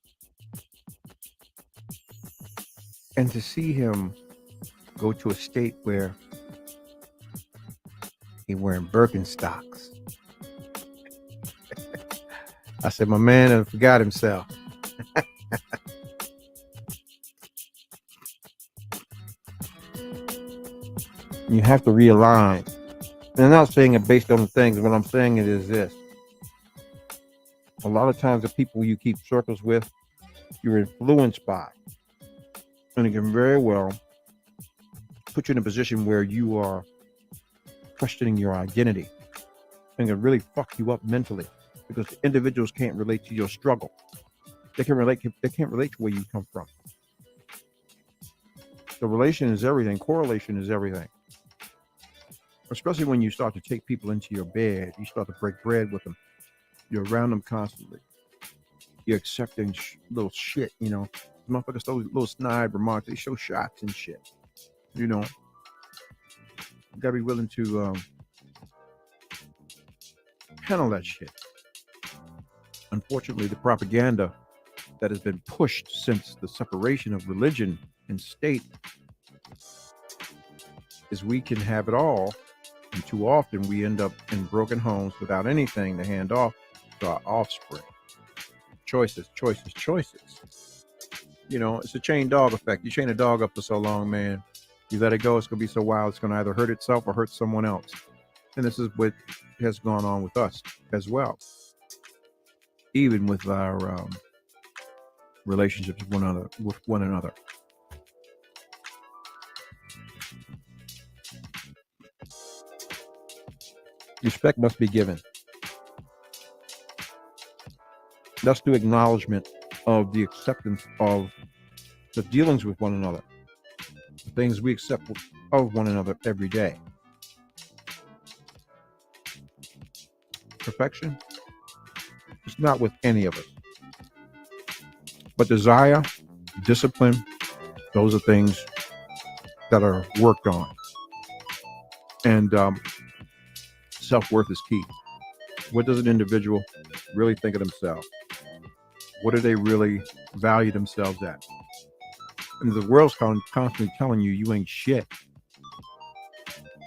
And to see him go to a state where he wearing Birkenstocks. I said, my man forgot himself. You have to realign. And I'm not saying it based on the things. What I'm saying it is this. A lot of times the people you keep circles with, you're influenced by. And it can very well put you in a position where you are questioning your identity. And it can really fuck you up mentally. Because individuals can't relate to your struggle. They can't relate to where you come from. The relation is everything. Correlation is everything. Especially when you start to take people into your bed. You start to break bread with them. You're around them constantly. You're accepting little shit, Motherfuckers, those little snide remarks, they show shots and shit. You gotta be willing to handle that shit. Unfortunately, the propaganda that has been pushed since the separation of religion and state is we can have it all, and too often we end up in broken homes without anything to hand off to our offspring. Choices, choices, choices. You know, it's a chain dog effect. You chain a dog up for so long, man, you let it go, it's going to be so wild, it's going to either hurt itself or hurt someone else. And this is what has gone on with us as well. Even with our relationships with one another. Respect must be given. That's the acknowledgement of the acceptance of the dealings with one another, the things we accept of one another every day. Perfection? It's not with any of us. But desire, discipline, those are things that are worked on. And self-worth is key. What does an individual really think of themselves? What do they really value themselves at? And the world's constantly telling you you ain't shit.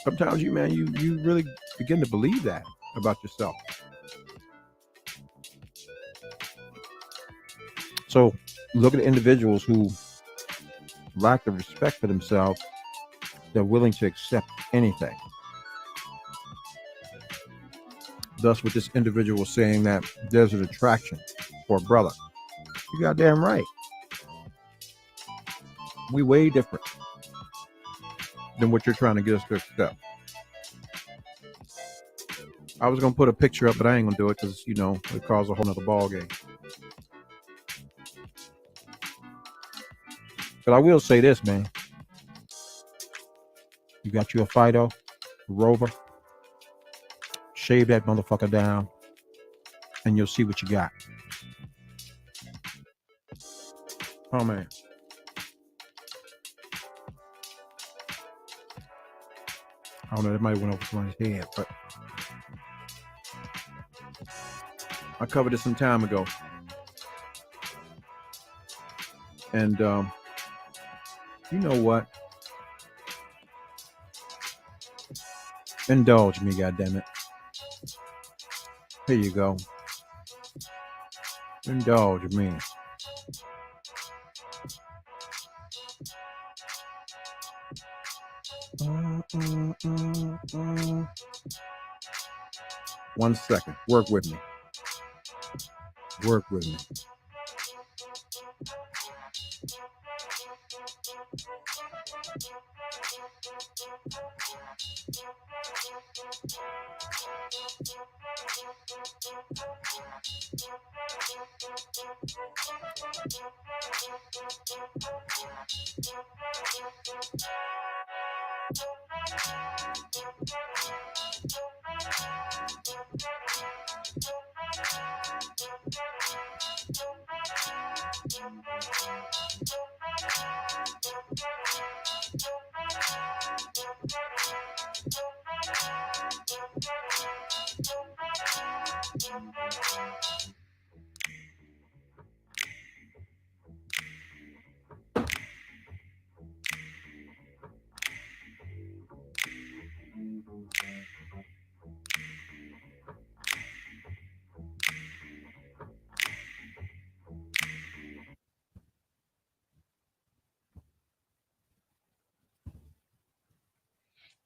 Sometimes you really begin to believe that about yourself. So look at individuals who lack the respect for themselves. They're willing to accept anything. Thus, with this individual saying that there's an attraction for a brother, you goddamn right. We way different than what you're trying to get us to accept. I was gonna put a picture up, but I ain't gonna do it because it caused a whole nother ball game. But I will say this, man. You got you a Fido, Rover. Shave that motherfucker down, and you'll see what you got. Oh, man. I don't know, that might have went over someone's head, but I covered it some time ago. And you know what? Indulge me, goddammit. Here you go. Indulge me. One second. Work with me. Work with me.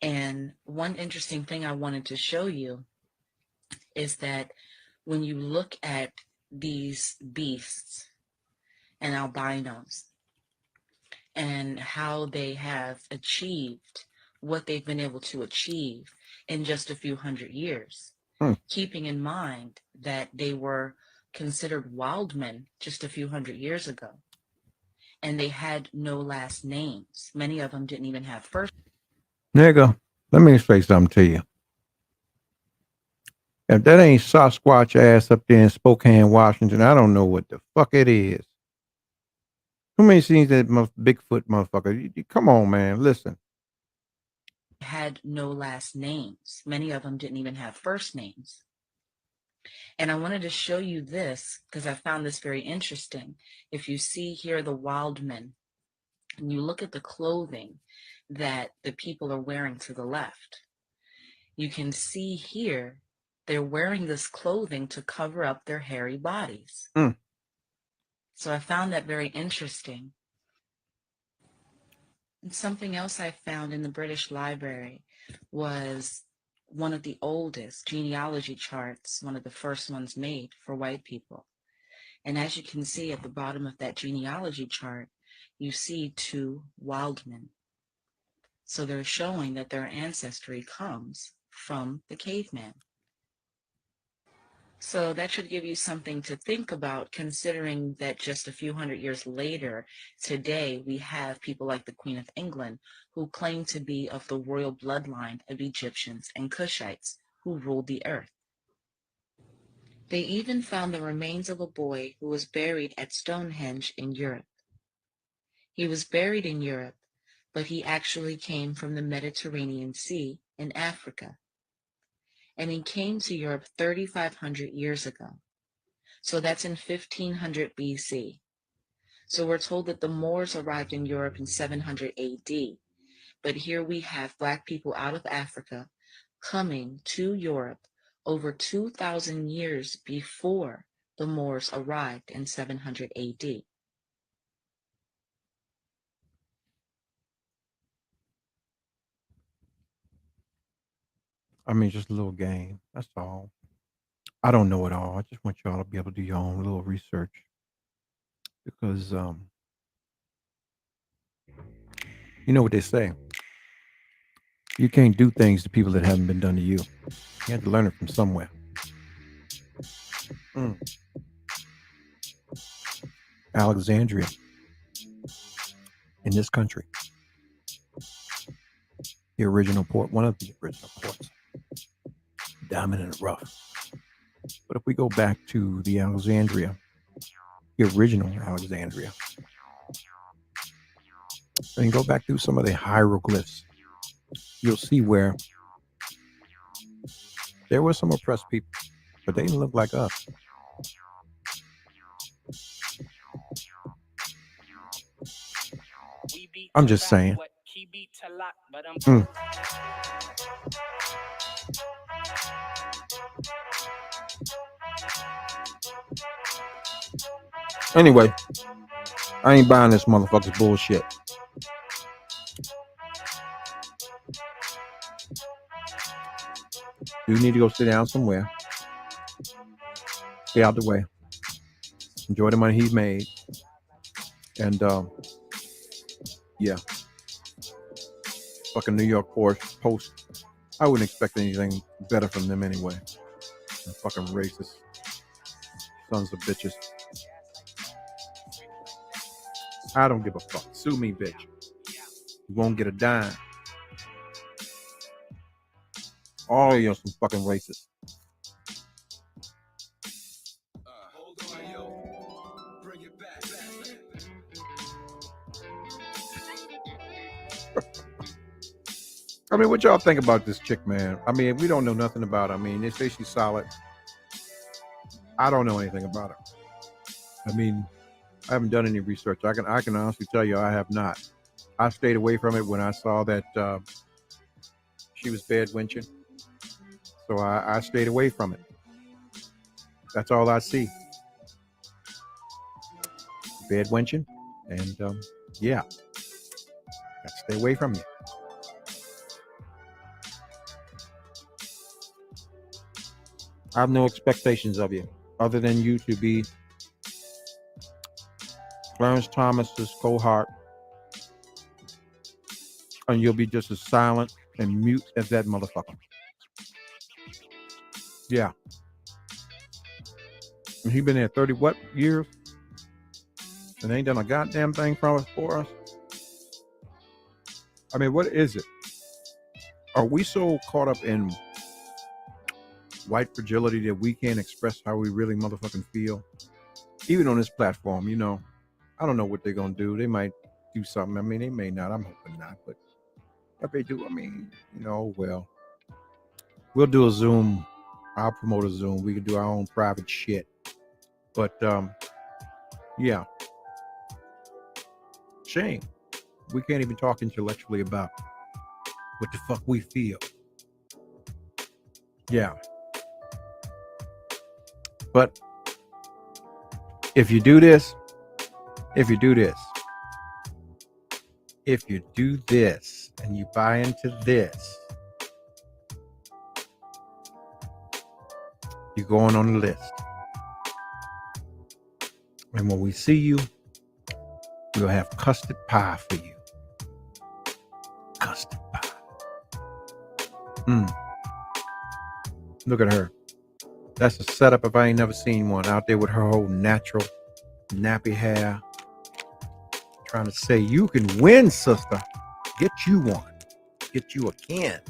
And one interesting thing I wanted to show you is that when you look at these beasts and albinos and how they have achieved what they've been able to achieve in just a few hundred years, keeping in mind that they were considered wild men just a few hundred years ago, and they had no last names. Many of them didn't even have first. Nigga, let me say something to you. If that ain't Sasquatch ass up there in Spokane, Washington, I don't know what the fuck it is. Too many scenes that Bigfoot motherfucker. Come on, man. Listen. Had no last names. Many of them didn't even have first names. And I wanted to show you this because I found this very interesting. If you see here the wild men, and you look at the clothing that the people are wearing to the left. You can see here, they're wearing this clothing to cover up their hairy bodies. Mm. So I found that very interesting. And something else I found in the British Library was one of the oldest genealogy charts, one of the first ones made for white people. And as you can see at the bottom of that genealogy chart, you see two wild men. So they're showing that their ancestry comes from the caveman. So that should give you something to think about, considering that just a few hundred years later, today, we have people like the Queen of England who claim to be of the royal bloodline of Egyptians and Cushites who ruled the earth. They even found the remains of a boy who was buried at Stonehenge in Europe. He was buried in Europe, but he actually came from the Mediterranean Sea in Africa. And he came to Europe 3,500 years ago. So that's in 1500 BC. So we're told that the Moors arrived in Europe in 700 AD. But here we have Black people out of Africa coming to Europe over 2,000 years before the Moors arrived in 700 AD. I mean, just a little game. That's all. I don't know it all. I just want y'all to be able to do your own little research because, you know what they say. You can't do things to people that haven't been done to you. You have to learn it from somewhere. Alexandria in this country, the original port, one of the original ports, diamond in the rough. But if we go back to the Alexandria, the original Alexandria, and go back through some of the hieroglyphs, you'll see where there were some oppressed people, but they didn't look like us. I'm just saying. Anyway, I ain't buying this motherfucker's bullshit. You need to go sit down somewhere. Stay out the way. Enjoy the money he's made. And yeah. Fucking New York Post. I wouldn't expect anything better from them anyway. They're fucking racist. Sons of bitches. I don't give a fuck. Sue me, bitch. You won't get a dime. All of you are some fucking racists. I mean, what y'all think about this chick, man? I mean, we don't know nothing about her. I mean, they say she's solid. I don't know anything about her. I mean, I haven't done any research. I can honestly tell you I have not. I stayed away from it when I saw that she was bad wenching. So I stayed away from it. That's all I see. Bad wenching. And yeah. Stay away from you. I have no expectations of you other than you to be Clarence Thomas's cohort, and you'll be just as silent and mute as that motherfucker. Yeah. And he been there 30 what years? And ain't done a goddamn thing for us. I mean, what is it? Are we so caught up in white fragility that we can't express how we really motherfucking feel? Even on this platform, you know, I don't know what they're gonna do. They might do something. I mean, they may not. I'm hoping not. But if they do, I mean, you know, well, we'll do a Zoom. I'll promote a Zoom. We can do our own private shit. But yeah, shame. We can't even talk intellectually about what the fuck we feel. Yeah. But if you do this, and you buy into this, you're going on the list. And when we see you, we'll have custard pie for you. Custard pie. Look at her. That's a setup if I ain't never seen one, out there with her whole natural nappy hair. Trying to say, you can win, sister. Get you one. Get you a Ken.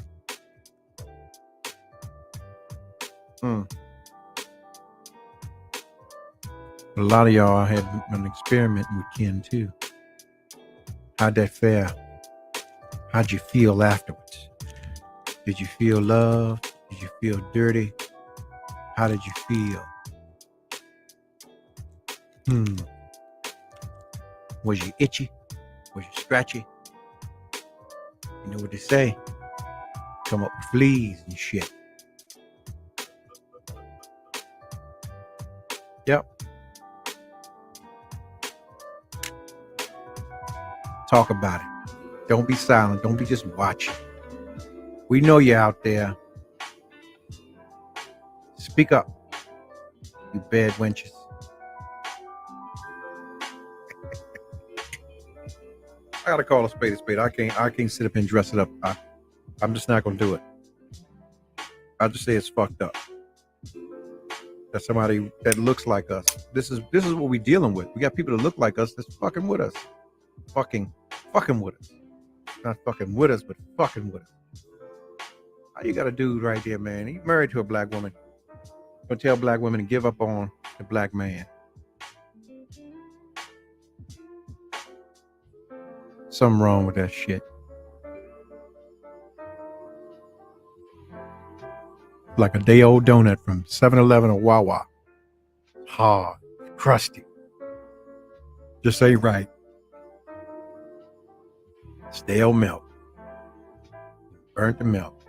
A lot of y'all had an experiment with Ken too. How'd that fare? How'd you feel afterwards? Did you feel loved? Did you feel dirty? How did you feel? Was you itchy? Was you scratchy? You know what they say? Come up with fleas and shit. Yep. Talk about it. Don't be silent. Don't be just watching. We know you're out there. Speak up, you bad wenches. I gotta call a spade a spade. I can't sit up and dress it up. I'm just not gonna do it. I'll just say it's fucked up. That's somebody that looks like us. This is what we're dealing with. We got people that look like us that's fucking with us. Fucking with us. Not fucking with us, but fucking with us. How you got a dude right there, man? He's married to a black woman. Gonna tell black women to give up on the black man. Something wrong with that shit. Like a day-old donut from 7-Eleven or Wawa. Hard, crusty. Just ain't right. Stale milk. Burnt the milk.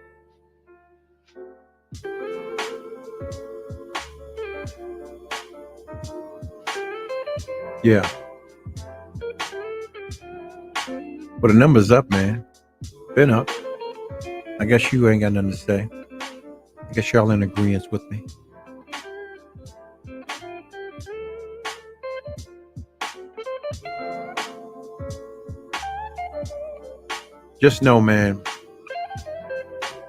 Yeah. But the number's up, man. Been up. I guess you ain't got nothing to say. I guess y'all in agreement with me. Just know, man,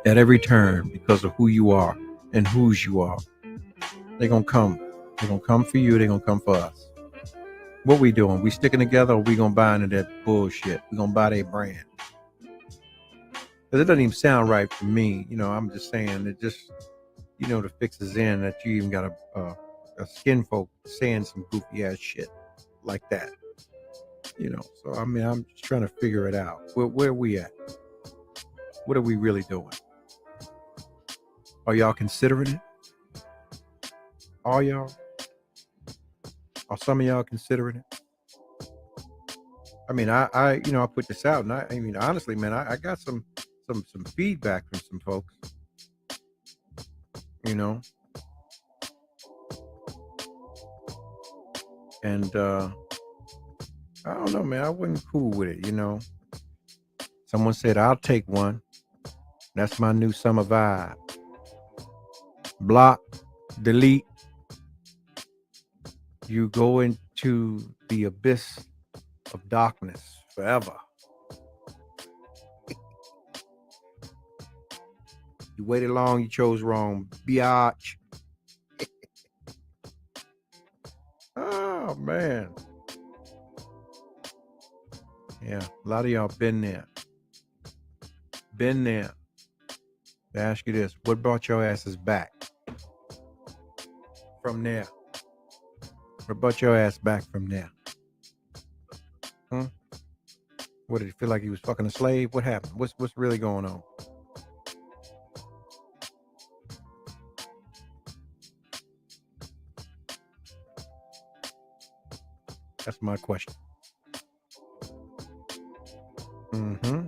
at every turn, because of who you are and whose you are, they're going to come. They're going to come for you. They're going to come for us. What we doing? We sticking together, or we going to buy into that bullshit? We going to buy their brand. Because it doesn't even sound right for me. You know, I'm just saying it just, you know, the fix is in that you even got a skin folk saying some goofy ass shit like that. You know, so I mean, I'm just trying to figure it out. Where are we at? What are we really doing? Are y'all considering it? Are y'all? Are some of y'all considering it? I mean, I you know, I put this out, and I mean, honestly, man, I got some feedback from some folks. You know, and I don't know, man. I wasn't cool with it, you know. Someone said, I'll take one. That's my new summer vibe. Block, delete. You go into the abyss of darkness forever. You waited long, you chose wrong. Biatch. Oh, man. Yeah, a lot of y'all been there. Been there. I ask you this, what brought your asses back from there? What brought your ass back from there? What, did it feel like he was fucking a slave? What happened? What's really going on? That's my question. Mm-hmm.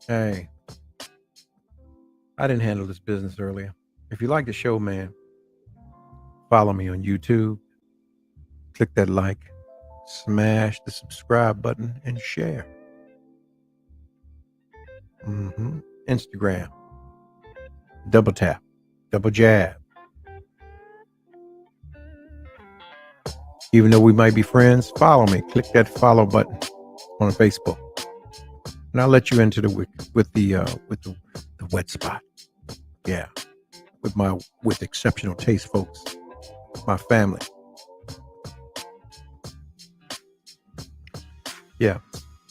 Hey, I didn't handle this business earlier. If you like the show, man, follow me on YouTube. Click that like, smash the subscribe button, and share. Mm-hmm. Instagram, double tap, double jab. Even though we might be friends, follow me. Click that follow button on Facebook, and I'll let you into the with the wet spot. Yeah, with exceptional taste, folks. My family. Yeah,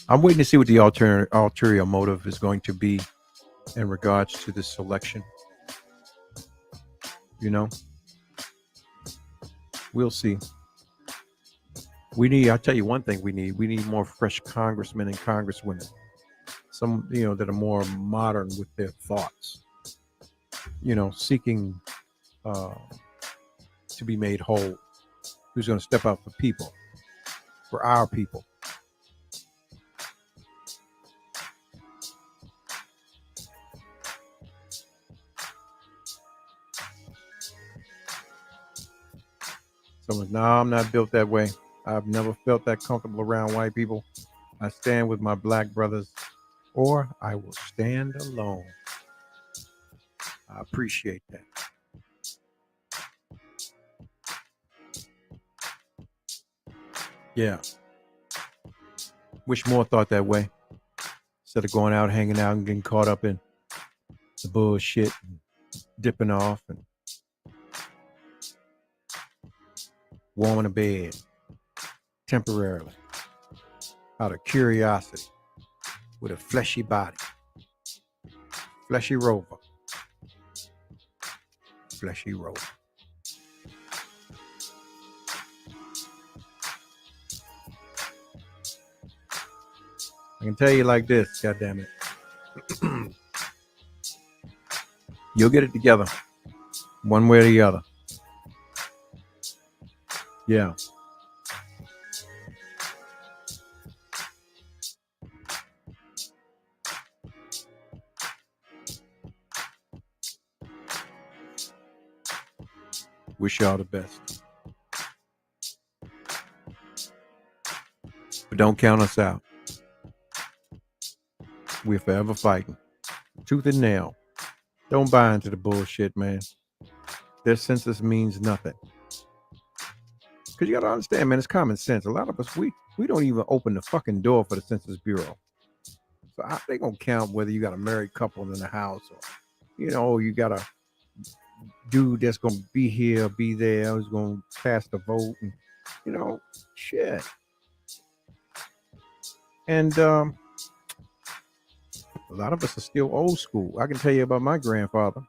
I'm waiting to see what the ulterior motive is going to be in regards to this selection. You know, we'll see. I'll tell you one thing we need more fresh congressmen and congresswomen. Some, that are more modern with their thoughts, seeking to be made whole. Who's going to step up for people, for our people. Someone's, no, I'm not built that way. I've never felt that comfortable around white people. I stand with my black brothers, or I will stand alone. I appreciate that. Yeah. Wish more thought that way. Instead of going out, hanging out, and getting caught up in the bullshit, and dipping off, and warming a bed temporarily out of curiosity with a fleshy body. Fleshy rover. Fleshy rover. I can tell you like this, goddammit. You'll get it together, one way or the other. Yeah. Wish y'all the best. But don't count us out. We're forever fighting. Tooth and nail. Don't buy into the bullshit, man. Their census means nothing. Because you got to understand, man, it's common sense. A lot of us, we don't even open the fucking door for the Census Bureau. So how they going to count whether you got a married couple in the house or, you got a dude that's going to be here, be there, who's going to cast a vote, and, shit. And a lot of us are still old school. I can tell you about my grandfather,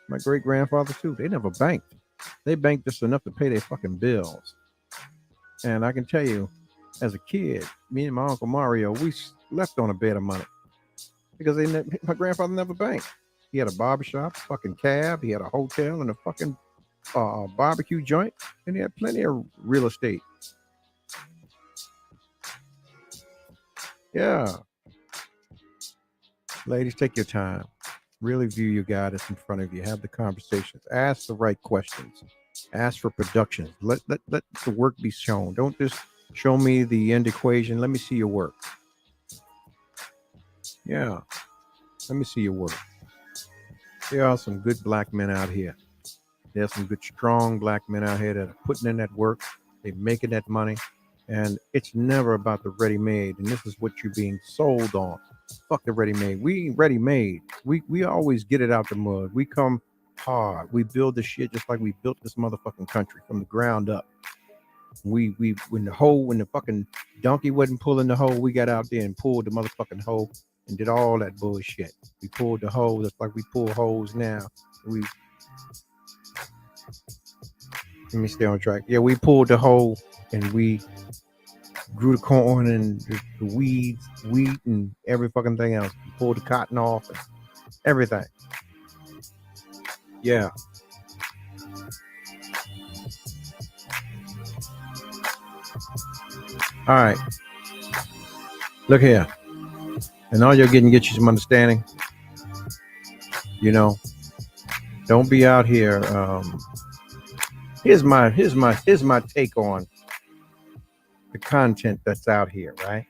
my great-grandfather, too. They never banked. They banked just enough to pay their fucking bills. And I can tell you, as a kid, me and my Uncle Mario, we left on a bed of money because my grandfather never banked. He had a barbershop, a fucking cab, he had a hotel and a fucking barbecue joint, and he had plenty of real estate. Yeah. Ladies, take your time. Really view your guy that's in front of you. Have the conversations. Ask the right questions. Ask for production. Let the work be shown. Don't just show me the end equation. Let me see your work. Yeah. Let me see your work. There are some good black men out here. There's some good, strong black men out here that are putting in that work. They're making that money. And it's never about the ready-made. And this is what you're being sold on. Fuck the ready-made. We ain't ready-made. We always get it out the mud. We come hard. We build the shit just like we built this motherfucking country from the ground up. When the fucking donkey wasn't pulling the hoe, we got out there and pulled the motherfucking hoe and did all that bullshit. We pulled the hoe just like we pull hoes now. Let me stay on track. Yeah, we pulled the hoe and we grew the corn and the weeds, wheat, and every fucking thing else. We pulled the cotton off and everything. Yeah. All right. Look here. And all you're getting, get you some understanding. You know, don't be out here. Here's my take on the content that's out here, right?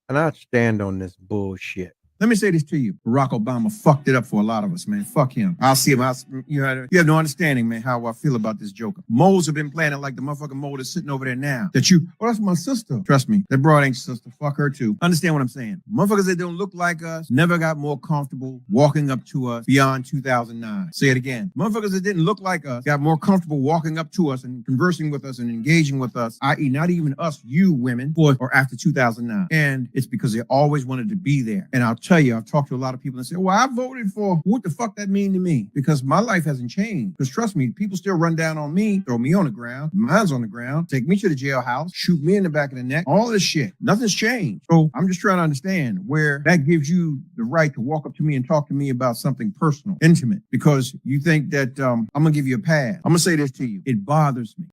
And I stand on this bullshit. Let me say this to you. Barack Obama fucked it up for a lot of us, man. Fuck him. I'll see him. You have no understanding, man, how I feel about this joker. Moles have been playing it like the motherfucking mole that's sitting over there now. That's my sister. Trust me, that broad ain't sister. Fuck her too. Understand what I'm saying? Motherfuckers that don't look like us never got more comfortable walking up to us beyond 2009. Say it again. Motherfuckers that didn't look like us got more comfortable walking up to us and conversing with us and engaging with us, i.e. not even us, you women, before or after 2009. And it's because they always wanted to be there. And I'll tell you, I've talked to a lot of people and say, well, I voted for, what the fuck that mean to me? Because my life hasn't changed. Because trust me, people still run down on me, throw me on the ground, mine's on the ground, take me to the jailhouse, shoot me in the back of the neck, all this shit. Nothing's changed. So I'm just trying to understand where that gives you the right to walk up to me and talk to me about something personal, intimate, because you think that I'm going to give you a pass. I'm going to say this to you. It bothers me.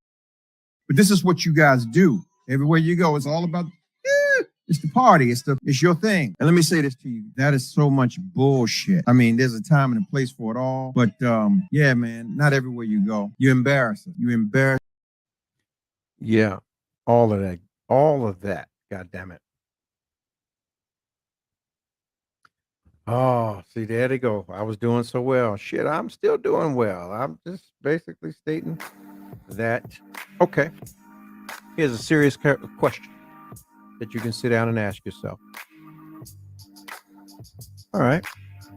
But this is what you guys do. Everywhere you go, it's all about, it's the party. It's your thing. And let me say this to you. That is so much bullshit. I mean, there's a time and a place for it all. But yeah, man, not everywhere you go. You embarrass them. You embarrass. Yeah, all of that. All of that. God damn it. Oh, see, there they go. I was doing so well. Shit, I'm still doing well. I'm just basically stating that. Okay. Here's a serious question that you can sit down and ask yourself. All right,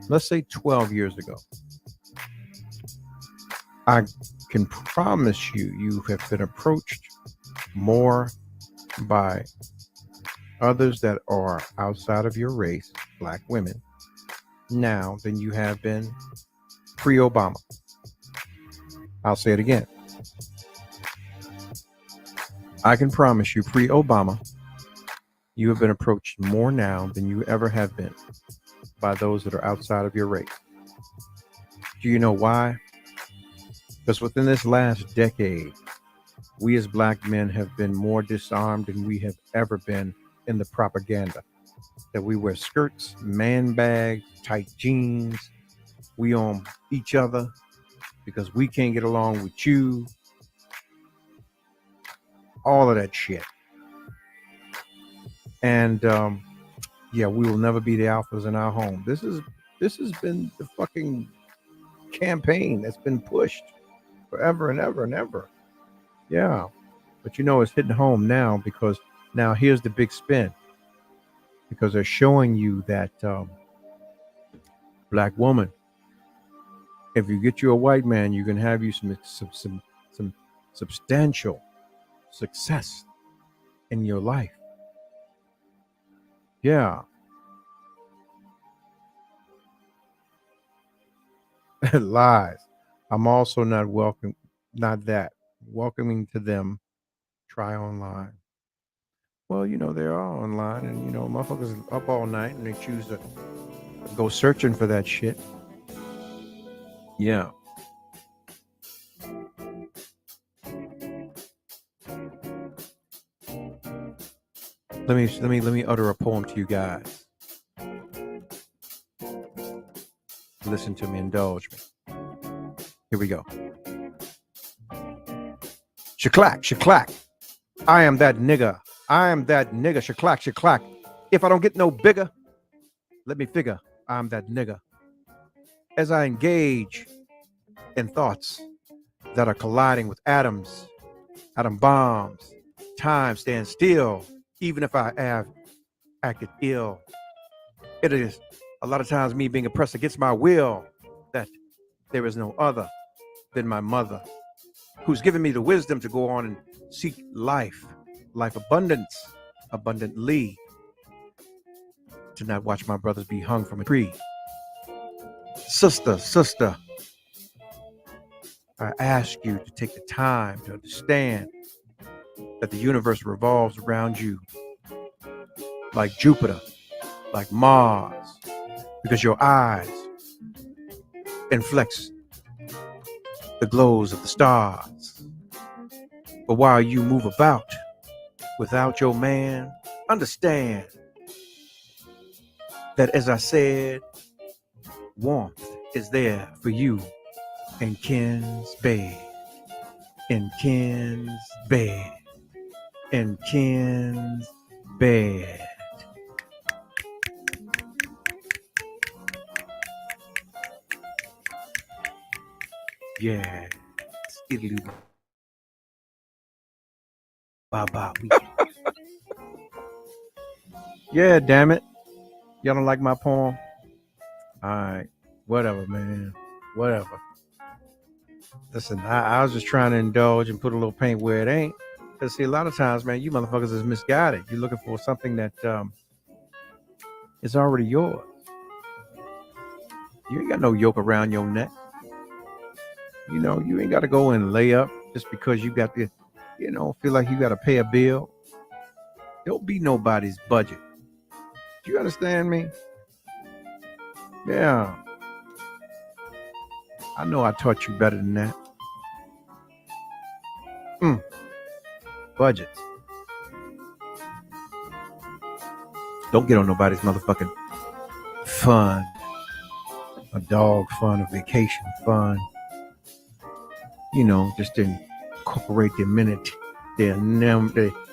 let's say 12 years ago. I can promise you, you have been approached more by others that are outside of your race, black women, now than you have been pre-Obama. I'll say it again. I can promise you, pre-Obama, you have been approached more now than you ever have been by those that are outside of your race. Do you know why? Because within this last decade, we as black men have been more disarmed than we have ever been in the propaganda. That we wear skirts, man bags, tight jeans. We on each other because we can't get along with you. All of that shit. And yeah, we will never be the alphas in our home. This has been the fucking campaign that's been pushed forever and ever and ever. Yeah, but you know it's hitting home now because now here's the big spin. Because they're showing you that black woman, if you get you a white man, you can have you some substantial success in your life. Yeah. Lies. I'm also not welcoming to them. Try online. Well, you know, they're all online and, you know, motherfuckers up all night and they choose to go searching for that shit. Yeah. Let me utter a poem to you guys. Listen to me, indulge me. Here we go. Shaklack, shaklack. I am that nigga. I am that nigga. Shaklack, shaklack. If I don't get no bigger, let me figure I'm that nigga. As I engage in thoughts that are colliding with atoms, atom bombs, time stands still. Even if I have acted ill, it is a lot of times me being oppressed against my will that there is no other than my mother, who's given me the wisdom to go on and seek life abundantly, to not watch my brothers be hung from a tree. Sister, I ask you to take the time to understand that the universe revolves around you like Jupiter, like Mars, because your eyes inflects the glows of the stars. But while you move about without your man, understand that, as I said, warmth is there for you in Ken's bed. In Ken's bed. In Ken's bed. Yeah. Skiddly. Bye-bye. Yeah, damn it. Y'all don't like my poem? All right. Whatever, man. Whatever. Listen, I was just trying to indulge and put a little paint where it ain't. Because, see, a lot of times, man, you motherfuckers is misguided. You're looking for something that is already yours. You ain't got no yoke around your neck. You know, you ain't got to go and lay up just because you got to, you know, feel like you got to pay a bill. Don't be nobody's budget. Do you understand me? Yeah. I know I taught you better than that. Budgets. Don't get on nobody's motherfucking fund. A dog fund, a vacation fund. You know, just to incorporate the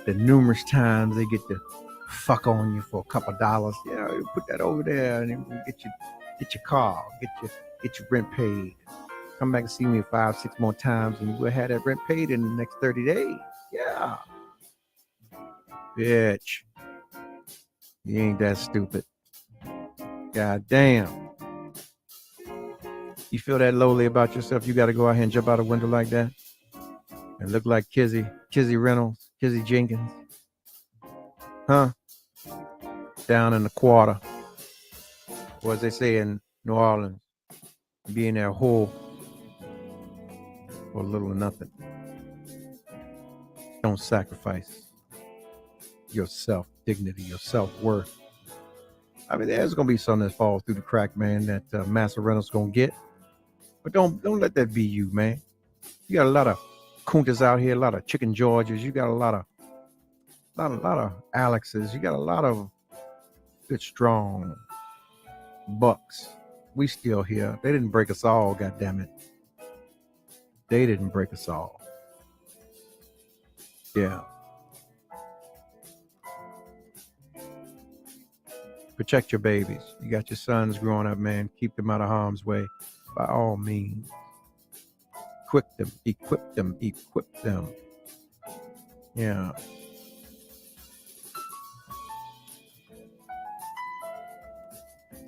numerous times they get to fuck on you for a couple dollars. You know, you put that over there and get your car, get your rent paid. Come back and see me 5-6 more times and we'll have that rent paid in the next 30 days. Yeah. Bitch. You ain't that stupid. God damn. You feel that lowly about yourself, you got to go out here and jump out a window like that and look like Kizzy Reynolds, Kizzy Jenkins. Huh? Down in the quarter. Or as they say in New Orleans, being there whole for little or nothing. Don't sacrifice your self-dignity, your self-worth. I mean, there's going to be something that falls through the crack, man, that Master Reynolds going to get. But don't let that be you, man. You got a lot of Kuntas out here, a lot of Chicken Georges. You got a lot of Alexes. You got a lot of good, strong bucks. We still here. They didn't break us all, goddammit. They didn't break us all. Yeah. Protect your babies. You got your sons growing up, man. Keep them out of harm's way. By all means. Equip them. Yeah.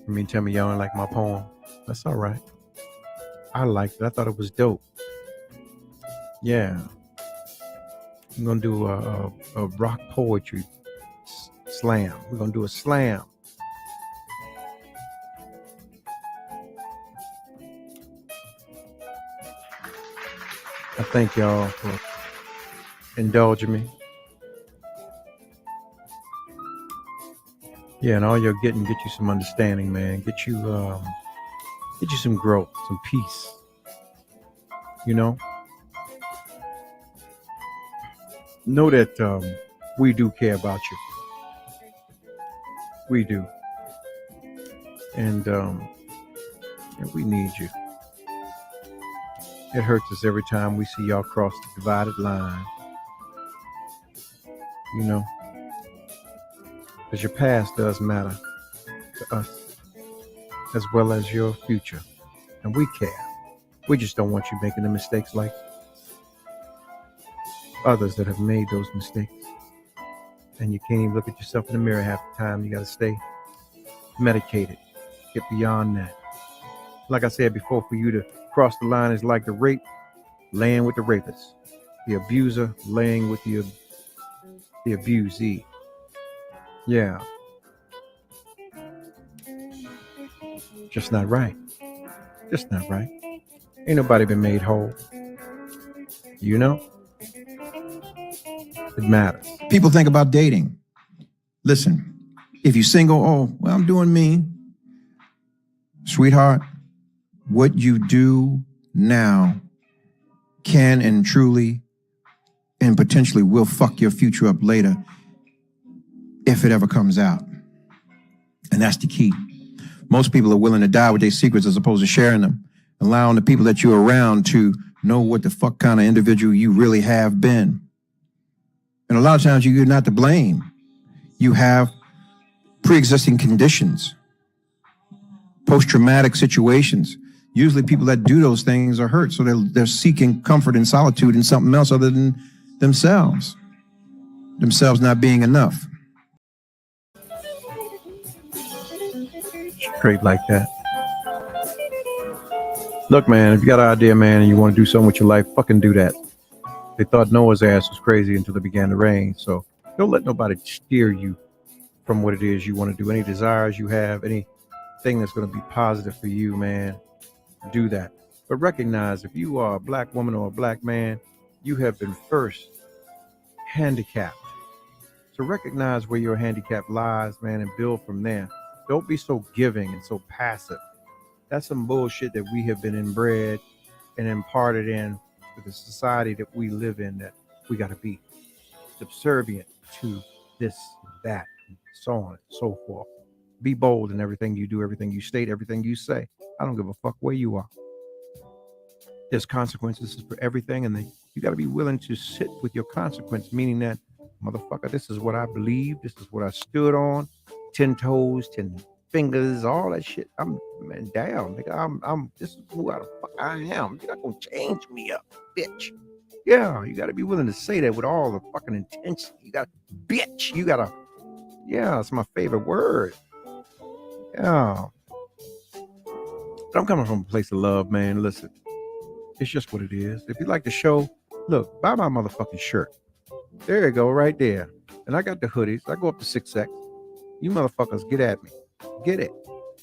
You mean tell me y'all don't like my poem? That's all right. I liked it. I thought it was dope. Yeah. I'm going to do a rock poetry slam. We're going to do a slam. I thank y'all for indulging me. Yeah, and all you're getting, get you some understanding, man. Get you some growth, some peace. You know? Know that we do care about you. We do. And we need you. It hurts us every time we see y'all cross the divided line. You know? Because your past does matter to us, as well as your future. And we care. We just don't want you making the mistakes like others that have made those mistakes. And you can't even look at yourself in the mirror half the time. You got to stay medicated. Get beyond that. Like I said before, for you to cross the line is like the rape, laying with the rapist. The abuser laying with the abusee. Yeah. Just not right. Just not right. Ain't nobody been made whole. You know? It matters. People think about dating. Listen, if you're single, oh, well, I'm doing me. Sweetheart, what you do now can and truly and potentially will fuck your future up later if it ever comes out. And that's the key. Most people are willing to die with their secrets as opposed to sharing them, allowing the people that you're around to know what the fuck kind of individual you really have been. And a lot of times you're not to blame. You have pre-existing conditions, post-traumatic situations. Usually people that do those things are hurt, so they're seeking comfort and solitude in something else other than themselves not being enough. Straight like that. Look, man, if you got an idea, man, and you want to do something with your life, fucking do that. They thought Noah's ass was crazy until it began to rain. So don't let nobody steer you from what it is you want to do. Any desires you have, anything that's going to be positive for you, man, do that. But recognize if you are a black woman or a black man, you have been first handicapped. So recognize where your handicap lies, man, and build from there. Don't be so giving and so passive. That's some bullshit that we have been inbred and imparted in with the society that we live in, that we got to be subservient to this, that, and so on and so forth. Be bold in everything you do, everything you state, everything you say. I don't give a fuck where you are. There's consequences for everything, and you got to be willing to sit with your consequence, meaning that, motherfucker, this is what I believe, this is what I stood on, 10 toes, 10 fingers, all that shit. I'm down, nigga. This is who the fuck I am. You're not gonna change me up, bitch. Yeah, you gotta be willing to say that with all the fucking intensity. You gotta, bitch. You gotta, yeah, it's my favorite word. Yeah. But I'm coming from a place of love, man. Listen, it's just what it is. If you like the show, look, buy my motherfucking shirt. There you go, right there. And I got the hoodies. I go up to 6X. You motherfuckers, get at me. Get it.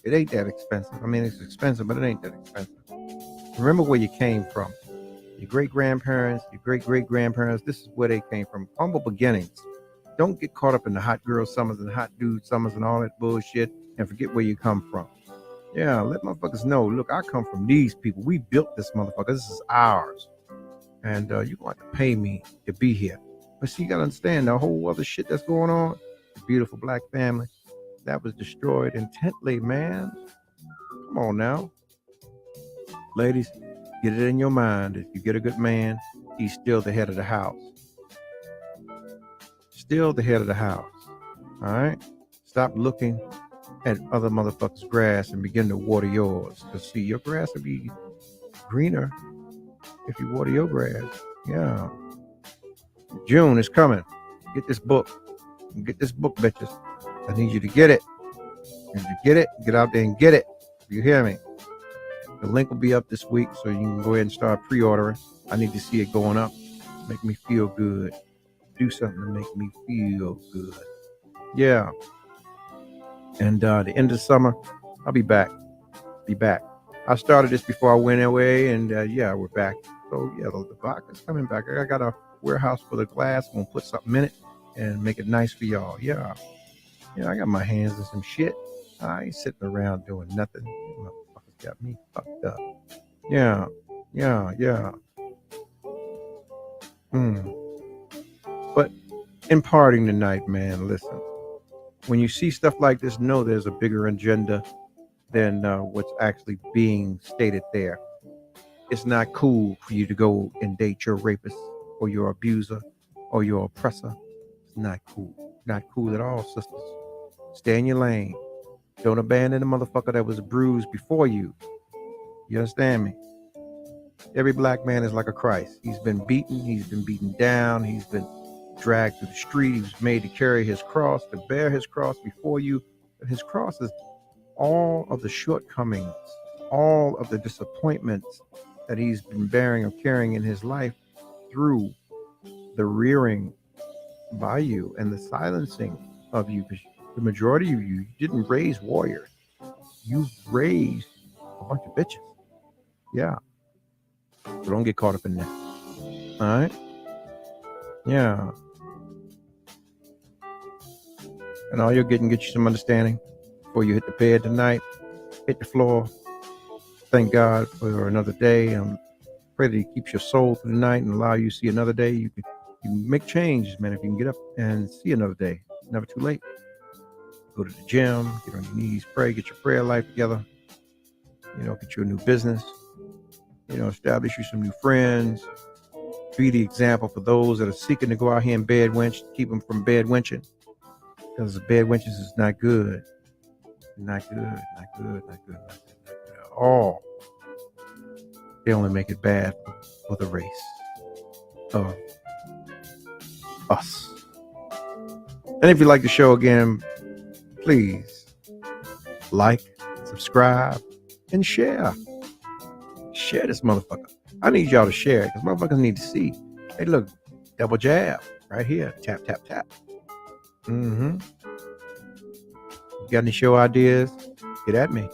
It ain't that expensive. I mean, it's expensive, but it ain't that expensive. Remember where you came from. Your great-grandparents, your great-great-grandparents, this is where they came from. Humble beginnings. Don't get caught up in the hot girl summers and hot dude summers and all that bullshit and forget where you come from. Yeah, let motherfuckers know, look, I come from these people. We built this motherfucker. This is ours. And you're going to have to pay me to be here. But see, you got to understand the whole other shit that's going on. The beautiful black family that was destroyed intently, man. Come on now. Ladies, get it in your mind. If you get a good man, he's still the head of the house. Still the head of the house. All right? Stop looking at other motherfuckers' grass and begin to water yours. Because, see, your grass will be greener if you water your grass. Yeah. June is coming. Get this book. Get this book, bitches. I need you to get it. If you get it, get out there and get it. You hear me? The link will be up this week, so you can go ahead and start pre-ordering. I need to see it going up. Make me feel good. Do something to make me feel good. Yeah. And the end of summer, I'll be back. I started this before I went away, and yeah, we're back. So yeah, the vodka's coming back. I got a warehouse full of glass. I'm gonna put something in it and make it nice for y'all. Yeah, I got my hands in some shit. I ain't sitting around doing nothing. Motherfuckers got me fucked up. Yeah. But imparting tonight, man, listen. When you see stuff like this, know there's a bigger agenda than what's actually being stated there. It's not cool for you to go and date your rapist or your abuser or your oppressor. It's not cool. Not cool at all, sisters. Stay in your lane. Don't abandon the motherfucker that was bruised before you. You understand me? Every black man is like a Christ. He's been beaten. He's been beaten down. He's been dragged through the street. He was made to carry his cross, to bear his cross before you. His cross is all of the shortcomings, all of the disappointments that he's been bearing or carrying in his life through the rearing by you and the silencing of you. The majority of you didn't raise warriors. You raised a bunch of bitches. Yeah. So don't get caught up in that. All right? Yeah. And all you're getting, get you some understanding before you hit the bed tonight, hit the floor. Thank God for another day. Pray that he keeps your soul through the night and allow you to see another day. You can You can make changes, man. If you can get up and see another day, it's never too late. Go to the gym, get on your knees, pray, get your prayer life together. Get you a new business. Establish you some new friends. Be the example for those that are seeking to go out here and bed wench. Keep them from bed wenching, because the bed wenches is not good. Not good at all. They only make it bad for the race of us. And if you like the show again, please like, subscribe, and share. Share this motherfucker. I need y'all to share it because motherfuckers need to see. Hey, look, double jab right here. Tap, tap, tap. You got any show ideas? Get at me.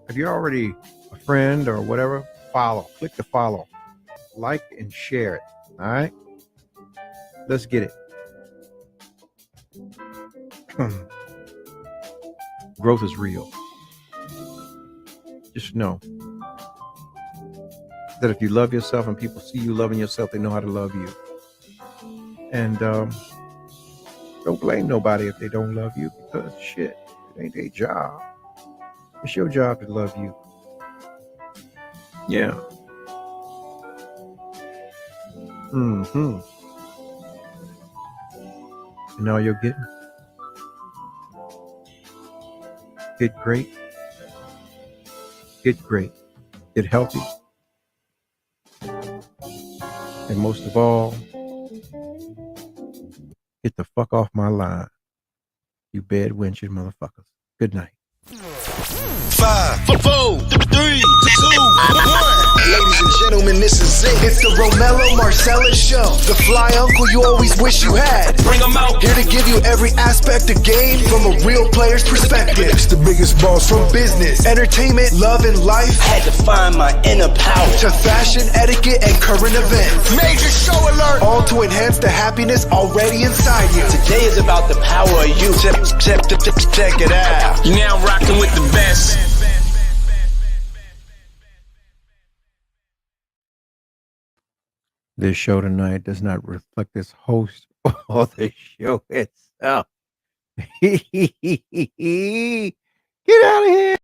If you're already a friend or whatever, follow. Click the follow. Like and share it. All right? Let's get it. Growth is real. Just know that if you love yourself and people see you loving yourself, they know how to love you. And don't blame nobody if they don't love you, because shit, it ain't their job. It's your job to love you. Yeah. And all you're getting. Get great. Get great. Get healthy. And most of all, get the fuck off my line. You bed wenching motherfuckers. Good night. 5, 4, 3, 2, 1. Ladies and gentlemen, this is it. It's the Romello Marcellus Show. The fly uncle you always wish you had. Bring 'em out. Here to give you every aspect of game from a real player's perspective. It's the biggest boss from business, entertainment, love, and life. Had to find my inner power. To fashion, etiquette, and current events. Major show alert. All to enhance the happiness already inside you. Today is about the power of you. Check it out. You're now rocking with the best. This show tonight does not reflect this host or the show itself. Get out of here.